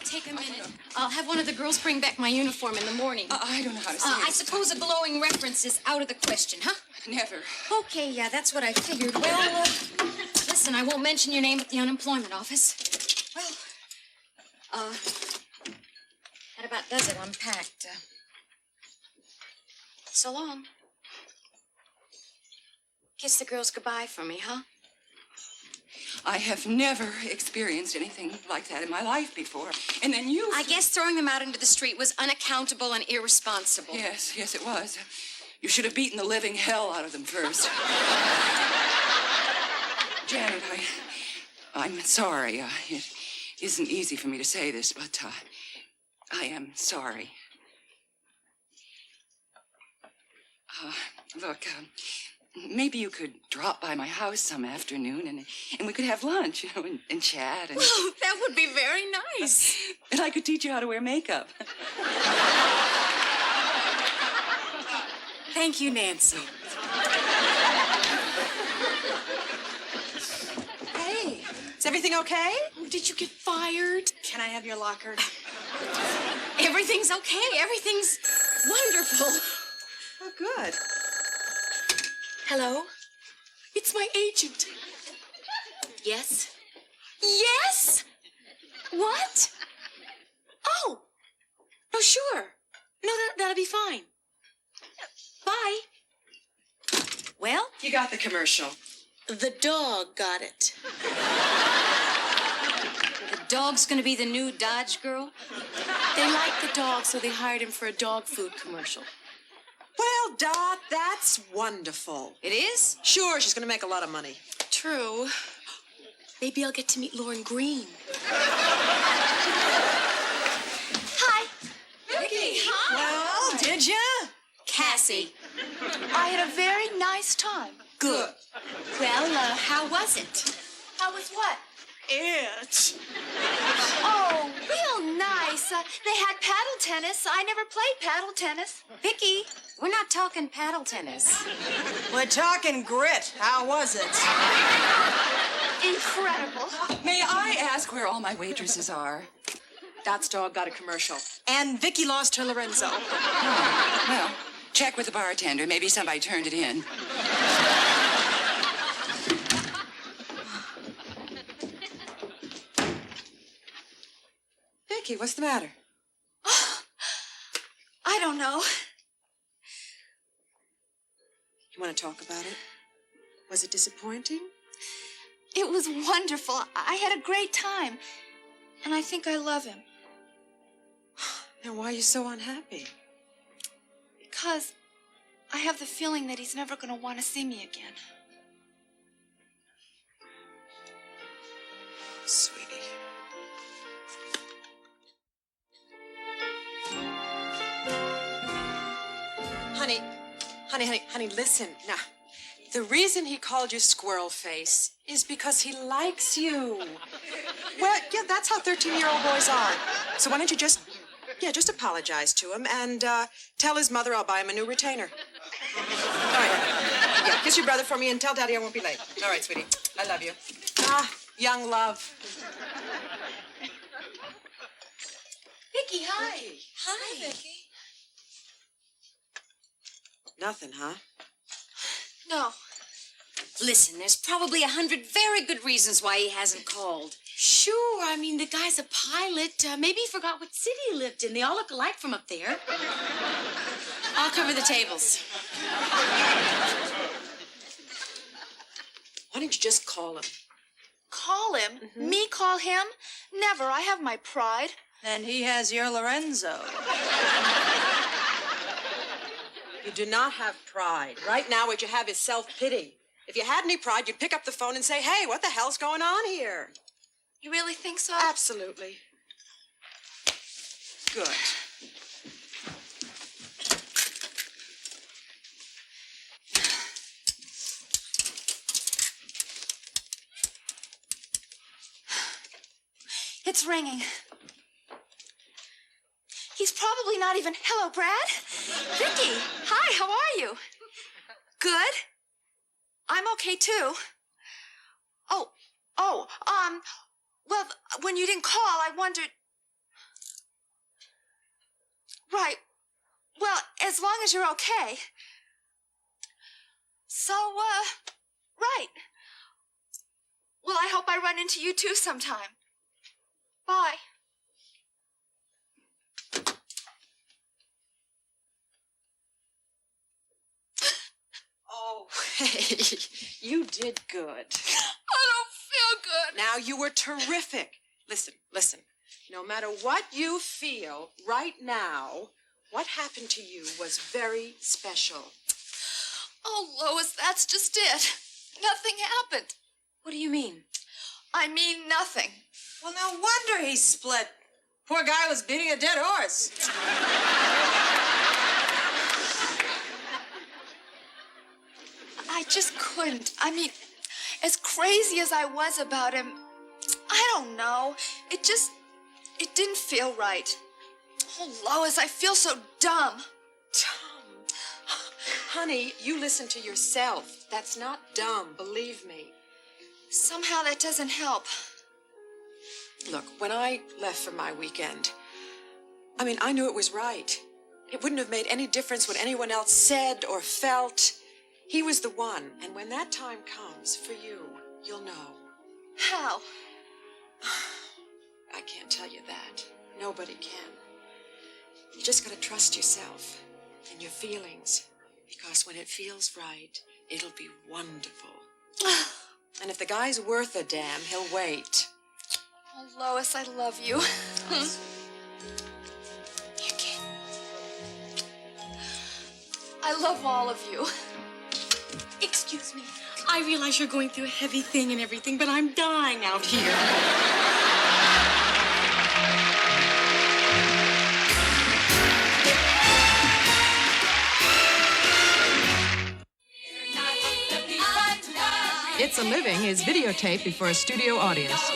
take a minute. I'll have one of the girls bring back my uniform in the morning. I don't know how to say it. I suppose a glowing reference is out of the question, huh? Never. Okay, yeah, that's what I figured. Well, listen, I won't mention your name at the unemployment office. Well, that about does it. I'm packed. So long. Kiss the girls goodbye for me, huh? I have never experienced anything like that in my life before. And then you... I guess throwing them out into the street was unaccountable and irresponsible. Yes, it was. You should have beaten the living hell out of them first. Janet, I'm sorry. It isn't easy for me to say this, but I am sorry. Look, maybe you could drop by my house some afternoon and we could have lunch, and chat. And... Oh, that would be very nice. And I could teach you how to wear makeup. Thank you, Nancy. Hey, is everything okay? Oh, did you get fired? Can I have your locker? Everything's okay. Everything's wonderful. Oh, good. Hello? It's my agent. Yes? Yes? What? Oh. Oh, sure. No, that'll be fine. Bye. Well? You got the commercial. The dog got it. The dog's gonna be the new Dodge girl? They liked the dog, so they hired him for a dog food commercial. Well, Dot, that's wonderful. It is? Sure, she's going to make a lot of money. True. Maybe I'll get to meet Lauren Green. Hi. Vicky, hi. Well, did ya? Cassie. I had a very nice time. Good. Well, how was it? How was what? It. Oh, real nice. They had paddle tennis. I never played paddle tennis. Vicky, we're not talking paddle tennis. We're talking grit. How was it? Incredible. May I ask where all my waitresses are? That's dog got a commercial. And Vicky lost her Lorenzo. Oh, well, check with the bartender. Maybe somebody turned it in. Vicky, what's the matter? I don't know. You want to talk about it? Was it disappointing? It was wonderful. I had a great time. And I think I love him. Now, why are you so unhappy? Because I have the feeling that he's never going to want to see me again. Sweetie. Honey, listen. Now, the reason he called you Squirrel Face is because he likes you. Well, yeah, that's how 13-year-old boys are. So why don't you just apologize to him and tell his mother I'll buy him a new retainer. All right. Yeah, kiss your brother for me and tell Daddy I won't be late. All right, sweetie. I love you. Ah, young love. Vicky, hi. Hi, Vicky. Nothing, huh? No. Listen, there's probably 100 very good reasons why he hasn't called. Sure, I mean, the guy's a pilot. Maybe he forgot what city he lived in. They all look alike from up there. I'll cover the tables. Why don't you just call him? Call him? Me call him? Never. I have my pride. And he has your Lorenzo. You do not have pride. Right now, what you have is self-pity. If you had any pride, you'd pick up the phone and say, hey, what the hell's going on here? You really think so? Absolutely. Good. It's ringing. He's probably not even... Hello, Brad? Vicky, hi, how are you? Good. I'm okay, too. Well, when you didn't call, I wondered... Right. Well, as long as you're okay. So, right. Well, I hope I run into you, too, sometime. Bye. Oh, hey, you did good. I don't feel good. Now, you were terrific. Listen. No matter what you feel right now, what happened to you was very special. Oh, Lois, that's just it. Nothing happened. What do you mean? I mean nothing. Well, no wonder he split. Poor guy was beating a dead horse. I just couldn't. I mean, as crazy as I was about him, I don't know. It didn't feel right. Oh, Lois, I feel so dumb. Honey, you listen to yourself. That's not dumb, believe me. Somehow that doesn't help. Look, when I left for my weekend, I knew it was right. It wouldn't have made any difference what anyone else said or felt. He was the one, and when that time comes for you, you'll know. How? I can't tell you that. Nobody can. You just gotta trust yourself and your feelings, because when it feels right, it'll be wonderful. And if the guy's worth a damn, he'll wait. Oh, Lois, I love you. I love all of you. Excuse me. I realize you're going through a heavy thing and everything, but I'm dying out here. It's a Living is videotaped before a studio audience.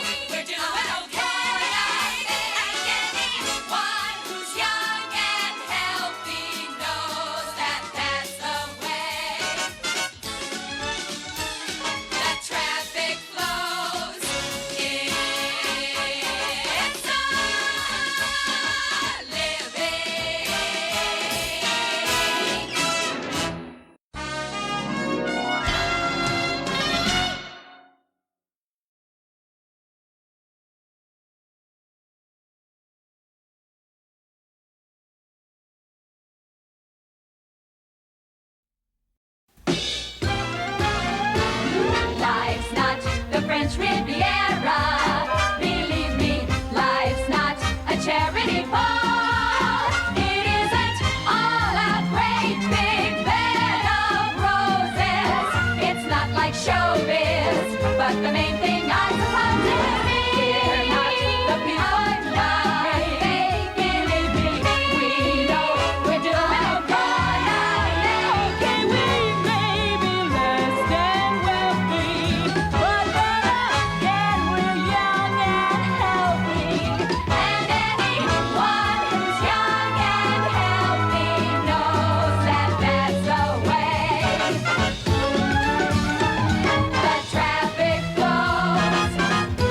the French Riviera. Believe me, life's not a charity ball. It isn't all a great big bed of roses. It's not like showbiz, but the main thing I suppose is we're not the people they believe me. We know we're doing good. Okay, we may be less than wealthy, but then again we're young and healthy. And anyone who's young and healthy knows that that's the way the traffic goes. It's a living.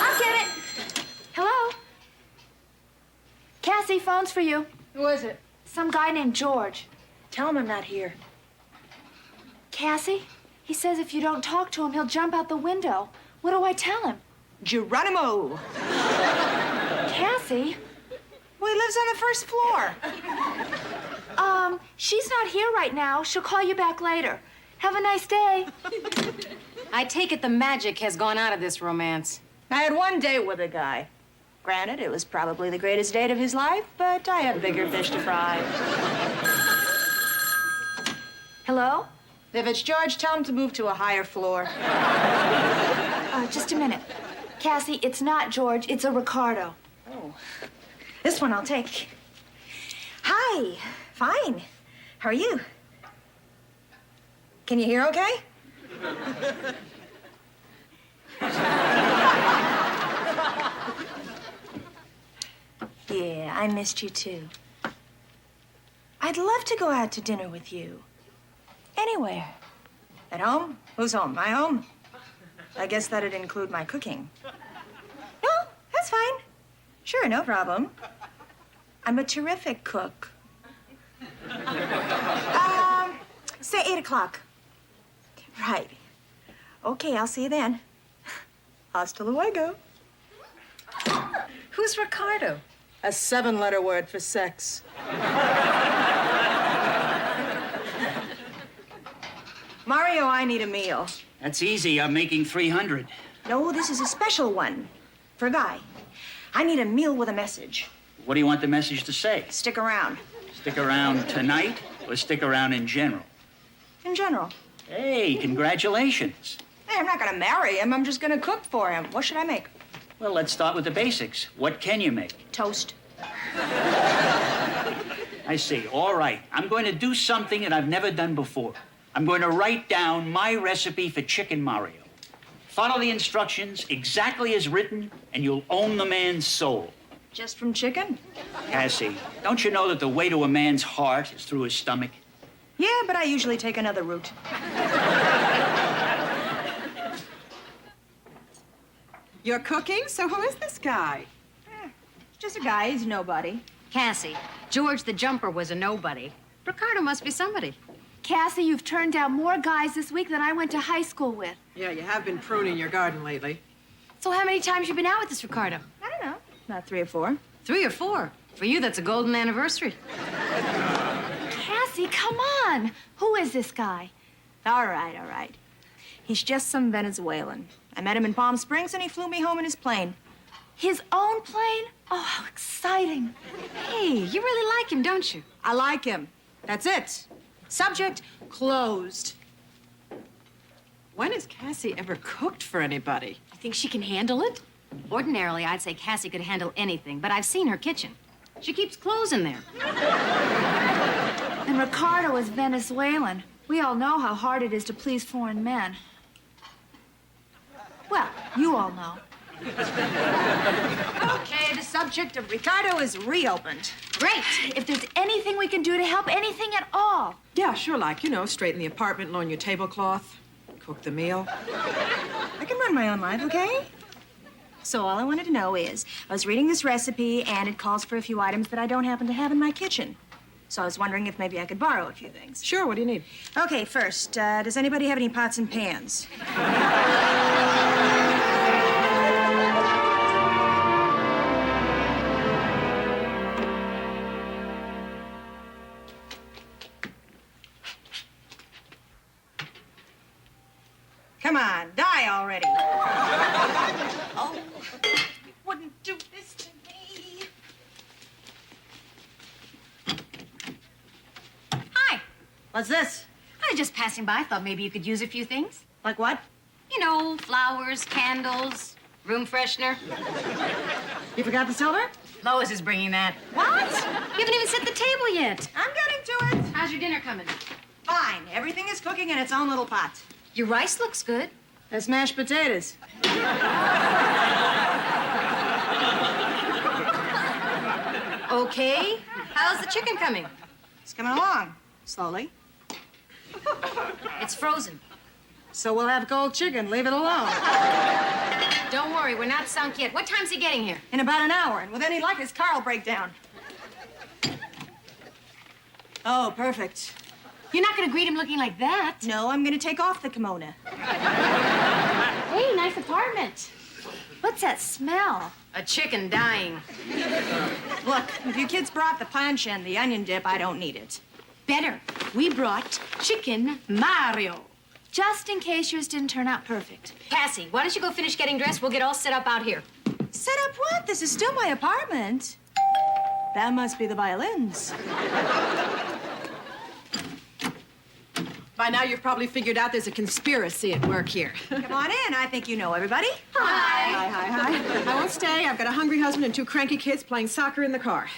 I'll get it. Hello? Cassie, phone's for you. Who is it? Some guy named George. Tell him I'm not here. Cassie, he says if you don't talk to him, he'll jump out the window. What do I tell him? Geronimo. Cassie? Well, he lives on the first floor. She's not here right now. She'll call you back later. Have a nice day. I take it the magic has gone out of this romance. I had one date with a guy. Granted, it was probably the greatest date of his life, but I have bigger fish to fry. Hello? If it's George, tell him to move to a higher floor. Just a minute. Cassie, it's not George. It's a Ricardo. Oh, this one I'll take. Hi, fine. How are you? Can you hear okay? Yeah, I missed you too. I'd love to go out to dinner with you. Anywhere. At home? Who's home? My home? I guess that'd include my cooking. No, that's fine. Sure, no problem. I'm a terrific cook. Say 8 o'clock. Right. Okay, I'll see you then. Hasta luego. Who's Ricardo? A 7-letter word for sex. Mario, I need a meal. That's easy. I'm making 300. No, this is a special one. For a guy. I need a meal with a message. What do you want the message to say? Stick around. Stick around tonight or stick around in general? In general. Hey, congratulations. Hey, I'm not gonna marry him. I'm just gonna cook for him. What should I make? Well, let's start with the basics. What can you make? Toast. I see. All right. I'm going to do something that I've never done before. I'm going to write down my recipe for Chicken Mario. Follow the instructions exactly as written, and you'll own the man's soul. Just from chicken? Cassie, don't you know that the way to a man's heart is through his stomach? Yeah, but I usually take another route. You're cooking? So who is this guy? Just a guy. He's nobody. Cassie, George the Jumper was a nobody. Ricardo must be somebody. Cassie, you've turned down more guys this week than I went to high school with. Yeah, you have been pruning your garden lately. So how many times you been out with this Ricardo? I don't know. About 3 or 4. 3 or 4. For you, that's a golden anniversary. Cassie, come on. Who is this guy? All right. He's just some Venezuelan. I met him in Palm Springs, and he flew me home in his plane. His own plane? Oh, how exciting. Hey, you really like him, don't you? I like him. That's it. Subject closed. When has Cassie ever cooked for anybody? You think she can handle it? Ordinarily, I'd say Cassie could handle anything, but I've seen her kitchen. She keeps clothes in there. And Ricardo is Venezuelan. We all know how hard it is to please foreign men. Well, you all know. Okay, the subject of Ricardo is reopened. Great. If there's anything we can do to help, anything at all. Yeah, sure, like, straighten the apartment, loan your tablecloth, cook the meal. I can run my own life, okay? So all I wanted to know is, I was reading this recipe, and it calls for a few items that I don't happen to have in my kitchen. So I was wondering if maybe I could borrow a few things. Sure, what do you need? Okay, first, does anybody have any pots and pans? Come on, die already. Oh, you wouldn't do this to me. Hi. What's this? I was just passing by. Thought maybe you could use a few things. Like what? You know, flowers, candles, room freshener. You forgot the silver? Lois is bringing that. What? You haven't even set the table yet. I'm getting to it. How's your dinner coming? Fine. Everything is cooking in its own little pot. Your rice looks good. That's mashed potatoes. Okay. How's the chicken coming? It's coming along. Slowly. It's frozen. So we'll have cold chicken. Leave it alone. Don't worry, we're not sunk yet. What time's he getting here? In about an hour. And with any luck, his car will break down. Oh, perfect. You're not gonna greet him looking like that. No, I'm gonna take off the kimono. Hey, nice apartment. What's that smell? A chicken dying. Look, if you kids brought the punch and the onion dip, I don't need it. Better. We brought Chicken Mario. Just in case yours didn't turn out perfect. Cassie, why don't you go finish getting dressed? We'll get all set up out here. Set up what? This is still my apartment. That must be the violins. By now, you've probably figured out there's a conspiracy at work here. Come on in. I think you know everybody. Hi. I won't stay. I've got a hungry husband and two cranky kids playing soccer in the car.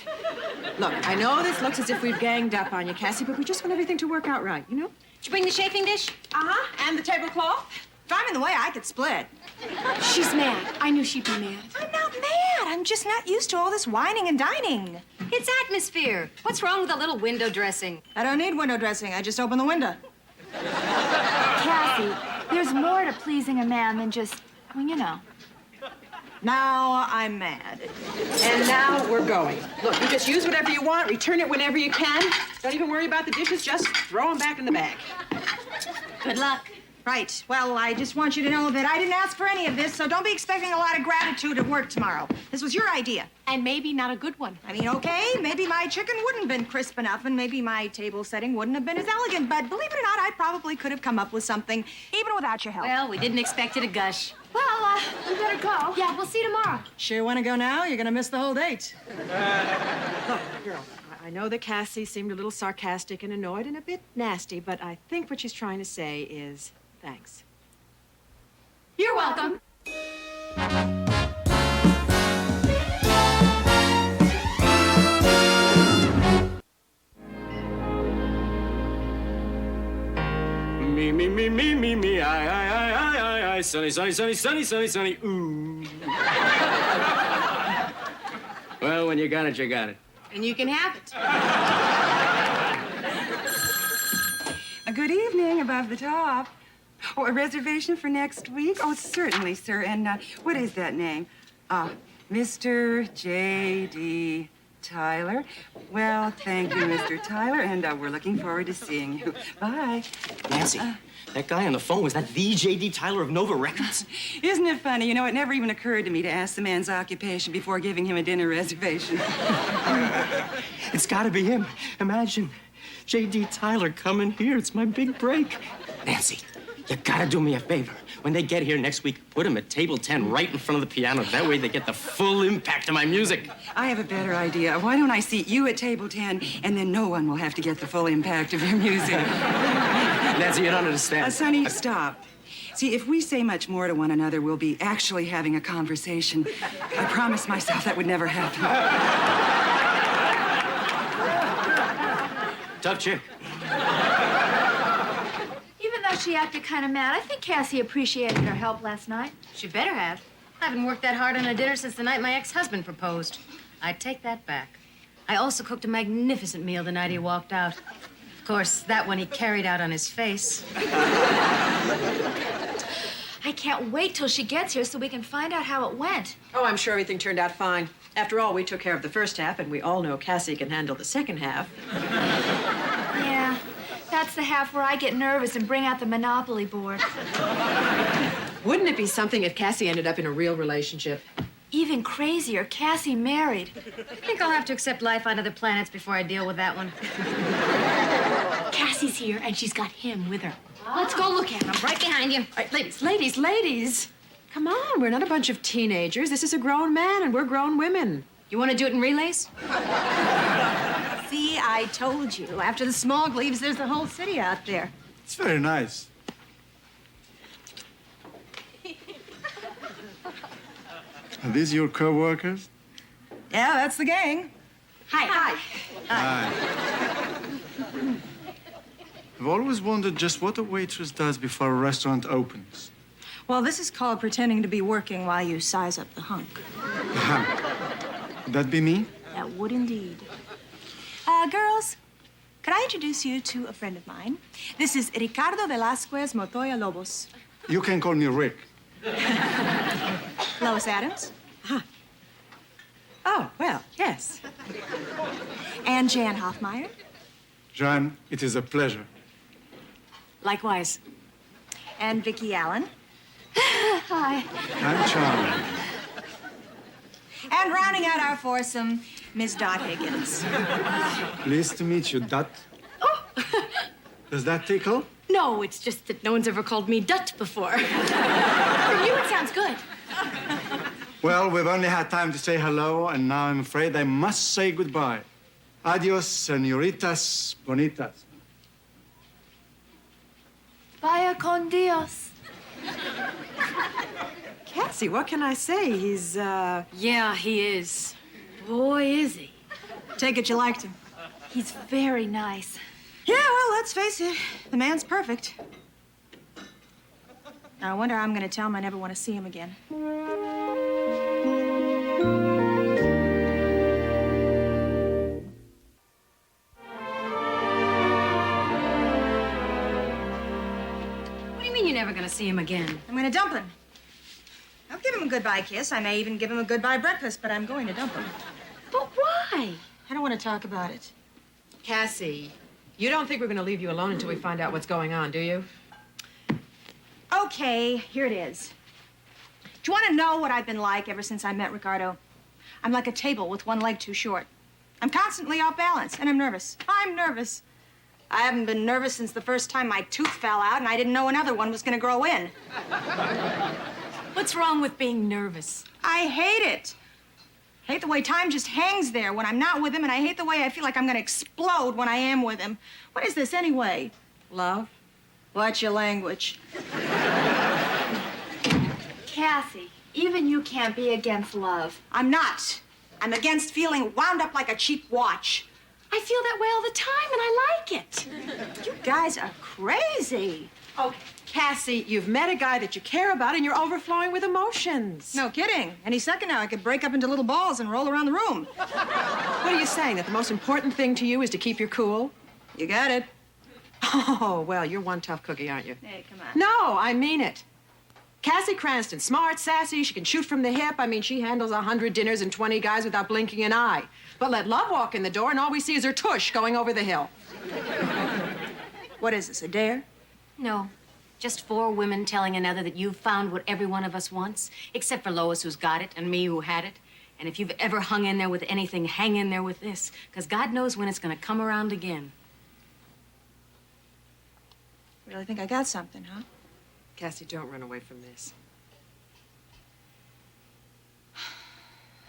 Look, I know this looks as if we've ganged up on you, Cassie, but we just want everything to work out right, you know? Did you bring the chafing dish? Uh-huh. And the tablecloth? If I'm in the way, I could split. She's mad. I knew she'd be mad. I'm not mad. I'm just not used to all this whining and dining. It's atmosphere. What's wrong with a little window dressing? I don't need window dressing. I just open the window. Cassie, there's more to pleasing a man than just, well, you know. Now I'm mad. And now we're going. Look, you just use whatever you want, return it whenever you can. Don't even worry about the dishes, just throw them back in the bag. Good luck. Right. Well, I just want you to know that I didn't ask for any of this, so don't be expecting a lot of gratitude at work tomorrow. This was your idea. And maybe not a good one. I mean, okay, maybe my chicken wouldn't have been crisp enough, and maybe my table setting wouldn't have been as elegant, but believe it or not, I probably could have come up with something, even without your help. Well, we didn't expect you to gush. Well, we better go. Yeah, we'll see you tomorrow. Sure want to go now? You're going to miss the whole date. Look, girl, I know that Cassie seemed a little sarcastic and annoyed and a bit nasty, but I think what she's trying to say is thanks. You're welcome. Me, I, sunny, sunny, sunny, sunny, sunny, sunny, ooh. Well, when you got it, you got it. And you can have it. A good evening above the top. Oh, a reservation for next week? Oh, certainly, sir. And what is that name? Mr. J.D. Tyler. Well, thank you, Mr. Tyler, and we're looking forward to seeing you. Bye. Nancy, that guy on the phone, was that the J.D. Tyler of Nova Records? Isn't it funny? You know, it never even occurred to me to ask the man's occupation before giving him a dinner reservation. It's gotta be him. Imagine J.D. Tyler coming here. It's my big break. Nancy, you gotta do me a favor. When they get here next week, put him at table 10 right in front of the piano. That way they get the full impact of my music. I have a better idea. Why don't I seat you at table 10, and then no one will have to get the full impact of your music. Nancy, you don't understand. Sonny, stop. See, if we say much more to one another, we'll be actually having a conversation. I promised myself that would never happen. Tough chick. Even though she acted kind of mad, I think Cassie appreciated her help last night. She better have. I haven't worked that hard on a dinner since the night my ex-husband proposed. I take that back. I also cooked a magnificent meal the night he walked out. Of course, that one he carried out on his face. I can't wait till she gets here so we can find out how it went. Oh, I'm sure everything turned out fine. After all, we took care of the first half, and we all know Cassie can handle the second half. Yeah, that's the half where I get nervous and bring out the Monopoly board. Wouldn't it be something if Cassie ended up in a real relationship? Even crazier, Cassie married. I think I'll have to accept life on other planets before I deal with that one. Cassie's here, and she's got him with her. Let's go look at him. Right behind you. All right, ladies. Come on, we're not a bunch of teenagers. This is a grown man, and we're grown women. You want to do it in relays? See, I told you. After the smog leaves, there's the whole city out there. It's very nice. Are these your co-workers? Yeah, that's the gang. Hi. Hi. I've always wondered just what a waitress does before a restaurant opens. Well, this is called pretending to be working while you size up the hunk. Would that be me? That would indeed. Girls, could I introduce you to a friend of mine? This is Ricardo Velasquez Montoya Lobos. You can call me Rick. Lois Adams. Oh, well, yes. And Jan Hoffmeyer. Jan, it is a pleasure. Likewise. And Vicki Allen. Hi. I'm charmed. And rounding out our foursome, Miss Dot Higgins. Pleased to meet you, Dot. Does that tickle? No, it's just that no one's ever called me Dut before. For you, it sounds good. Well, we've only had time to say hello, and now I'm afraid I must say goodbye. Adios, señoritas bonitas. Vaya con Dios. Cassie, what can I say? He's, Yeah, he is. Boy, is he. Take it you liked him. He's very nice. Yeah, well, let's face it. The man's perfect. I wonder how I'm going to tell him I never want to see him again. What do you mean you're never going to see him again? I'm going to dump him. I'll give him a goodbye kiss. I may even give him a goodbye breakfast, but I'm going to dump him. But why? I don't want to talk about it. Cassie, you don't think we're going to leave you alone until we find out what's going on, do you? Okay, here it is. Do you want to know what I've been like ever since I met Ricardo? I'm like a table with one leg too short. I'm constantly off balance, and I'm nervous. I'm nervous. I haven't been nervous since the first time my tooth fell out and I didn't know another one was going to grow in. What's wrong with being nervous? I hate it. I hate the way time just hangs there when I'm not with him, and I hate the way I feel like I'm going to explode when I am with him. What is this anyway? Love? Watch your language. Cassie, even you can't be against love. I'm not. I'm against feeling wound up like a cheap watch. I feel that way all the time, and I like it. You guys are crazy. Oh, Cassie, you've met a guy that you care about, and you're overflowing with emotions. No kidding. Any second now, I could break up into little balls and roll around the room. What are you saying, that the most important thing to you is to keep your cool? You got it. Oh, well, you're one tough cookie, aren't you? Hey, come on. No, I mean it. Cassie Cranston, smart, sassy, she can shoot from the hip. I mean, she handles 100 dinners and 20 guys without blinking an eye. But let Love walk in the door, and all we see is her tush going over the hill. What is this, a dare? No. Just four women telling another that you've found what every one of us wants, except for Lois, who's got it, and me, who had it. And if you've ever hung in there with anything, hang in there with this, because God knows when it's going to come around again. Really think I got something, huh? Cassie, don't run away from this.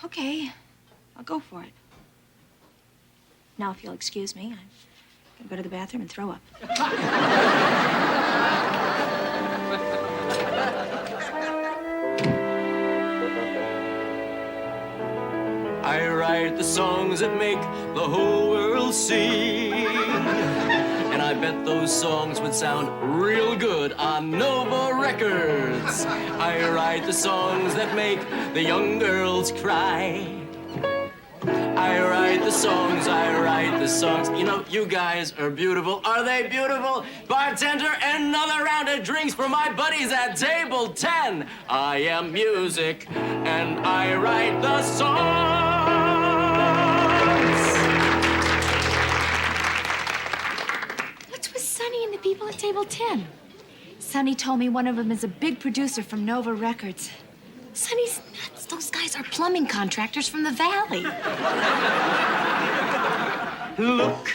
Okay, I'll go for it. Now, if you'll excuse me, I'm gonna go to the bathroom and throw up. I write the songs that make the whole world sing. And I bet those songs would sound real good on Nova Records. I write the songs that make the young girls cry. I write the songs, I write the songs. You know, you guys are beautiful. Are they beautiful? Bartender, another round of drinks for my buddies at table 10. I am music, and I write the songs. What's with Sonny and the people at table 10? Sonny told me one of them is a big producer from Nova Records. Sonny's nuts. Those guys are plumbing contractors from the Valley. Look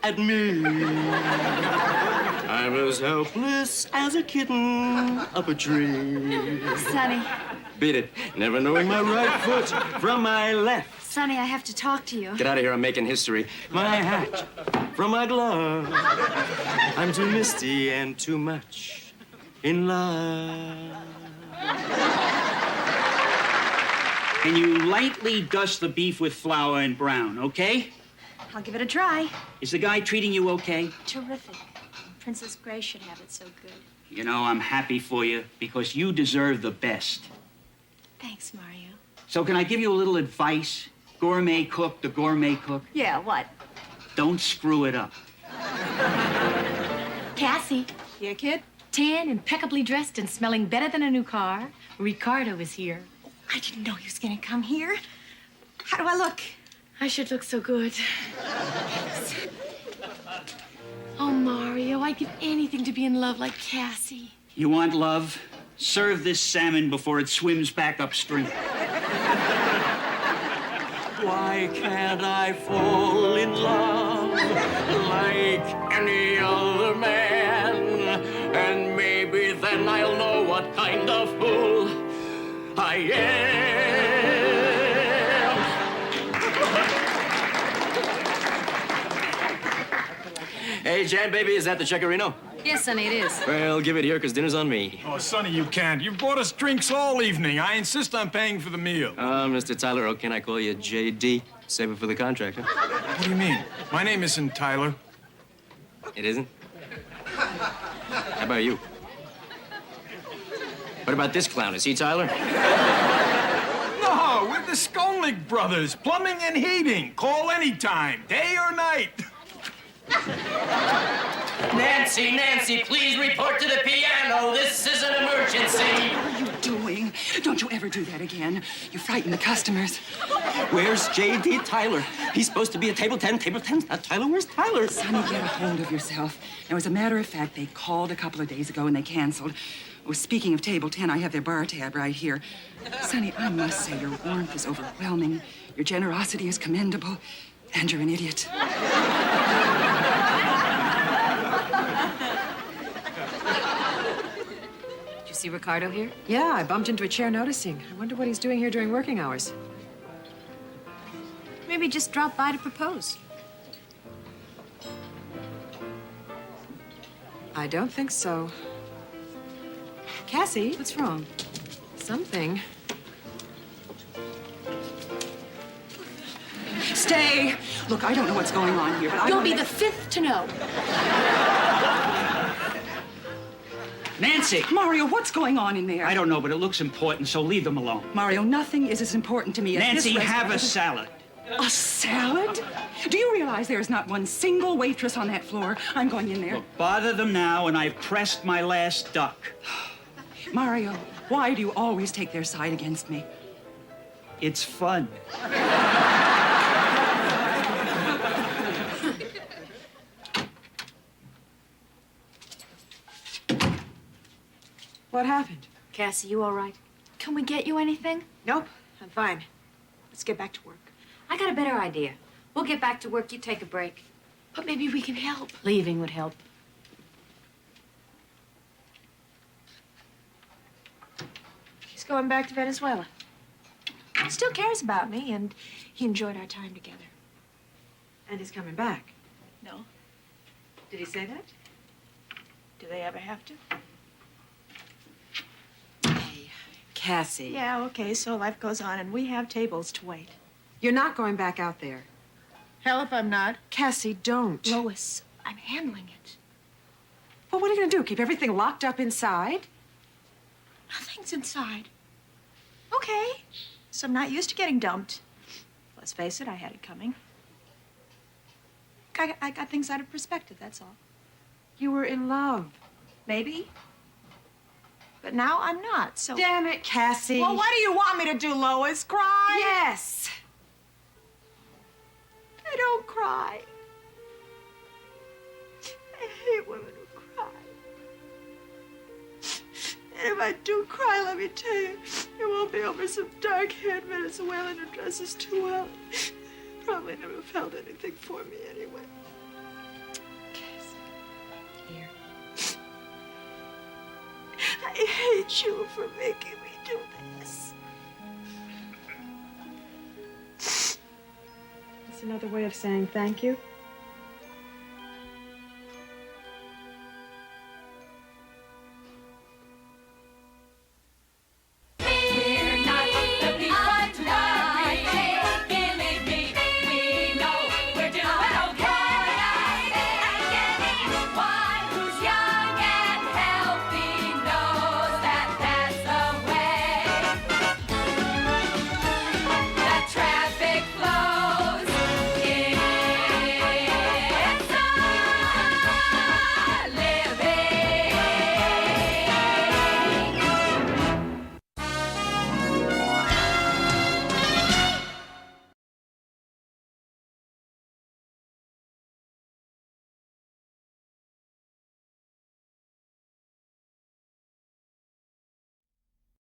at me. I'm as helpless as a kitten up a tree. Sonny. Beat it. Never knowing my right foot from my left. Sonny, I have to talk to you. Get out of here. I'm making history. My hat from my glove. I'm too misty and too much in love. And you lightly dust the beef with flour and brown, okay? I'll give it a try. Is the guy treating you okay? Terrific. Princess Grace should have it so good. You know, I'm happy for you because you deserve the best. Thanks, Mario. So can I give you a little advice? Gourmet cook, the gourmet cook. Yeah, what? Don't screw it up. Cassie. Yeah, kid? Tan, impeccably dressed, and smelling better than a new car. Ricardo is here. I didn't know he was gonna come here. How do I look? I should look so good. Oh, Mario, I'd give anything to be in love like Cassie. You want love? Serve this salmon before it swims back upstream. Why can't I fall in love like any other man? And maybe then I'll know what kind of fool I am. Hey, Jan, baby, is that the Checkerino? Yes, Sonny, it is. Well, give it here, because dinner's on me. Oh, Sonny, you can't. You've bought us drinks all evening. I insist on paying for the meal. Mr. Tyler, oh, can I call you J.D.? Save it for the contract, huh? What do you mean? My name isn't Tyler. It isn't? How about you? What about this clown? Is he Tyler? No, we're the Skolnick brothers. Plumbing and heating. Call anytime, day or night. Nancy, Nancy, please report to the piano. This is an emergency. What are you doing? Don't you ever do that again. You frighten the customers. Where's J.D. Tyler? He's supposed to be at table 10. Table 10's not Tyler. Where's Tyler? Sonny, get a hold of yourself. Now, as a matter of fact, they called a couple of days ago and they canceled. Oh, speaking of table 10, I have their bar tab right here. Sonny, I must say your warmth is overwhelming. Your generosity is commendable. And you're an idiot. Did you see Ricardo here? Yeah, I bumped into a chair noticing. I wonder what he's doing here during working hours. Maybe just drop by to propose. I don't think so. Cassie? What's wrong? Something. Stay! Look, I don't know what's going on here, but I You'll wanna- be the fifth to know. Nancy! Mario, what's going on in there? I don't know, but it looks important, so leave them alone. Mario, nothing is as important to me as Nancy, this have a restaurant. salad. A salad? Do you realize there is not one single waitress on that floor? I'm going in there. Look, bother them now, and I've pressed my last duck. Mario, why do you always take their side against me? It's fun. What happened? Cassie, you all right? Can we get you anything? Nope, I'm fine. Let's get back to work. I got a better idea. We'll get back to work. You take a break. But maybe we can help. Leaving would help. He's going back to Venezuela. He still cares about me, and he enjoyed our time together. And he's coming back. No. Did he say that? Do they ever have to? Hey, Cassie. Yeah, okay, so life goes on, and we have tables to wait. You're not going back out there. Hell if I'm not. Cassie, don't. Lois, I'm handling it. Well, what are you going to do? Keep everything locked up inside? Nothing's inside. Okay. So I'm not used to getting dumped. Let's face it, I had it coming. I got things out of perspective, that's all. You were in love. Maybe. But now I'm not, so... Damn it, Cassie. Well, what do you want me to do, Lois? Cry? Yes. I don't cry. I hate women who cry. And if I do cry, let me tell you, it won't be over some dark-haired Venezuelan who dresses too well. Probably never felt anything for me anyway. Here. I hate you for making me do this. It's another way of saying thank you.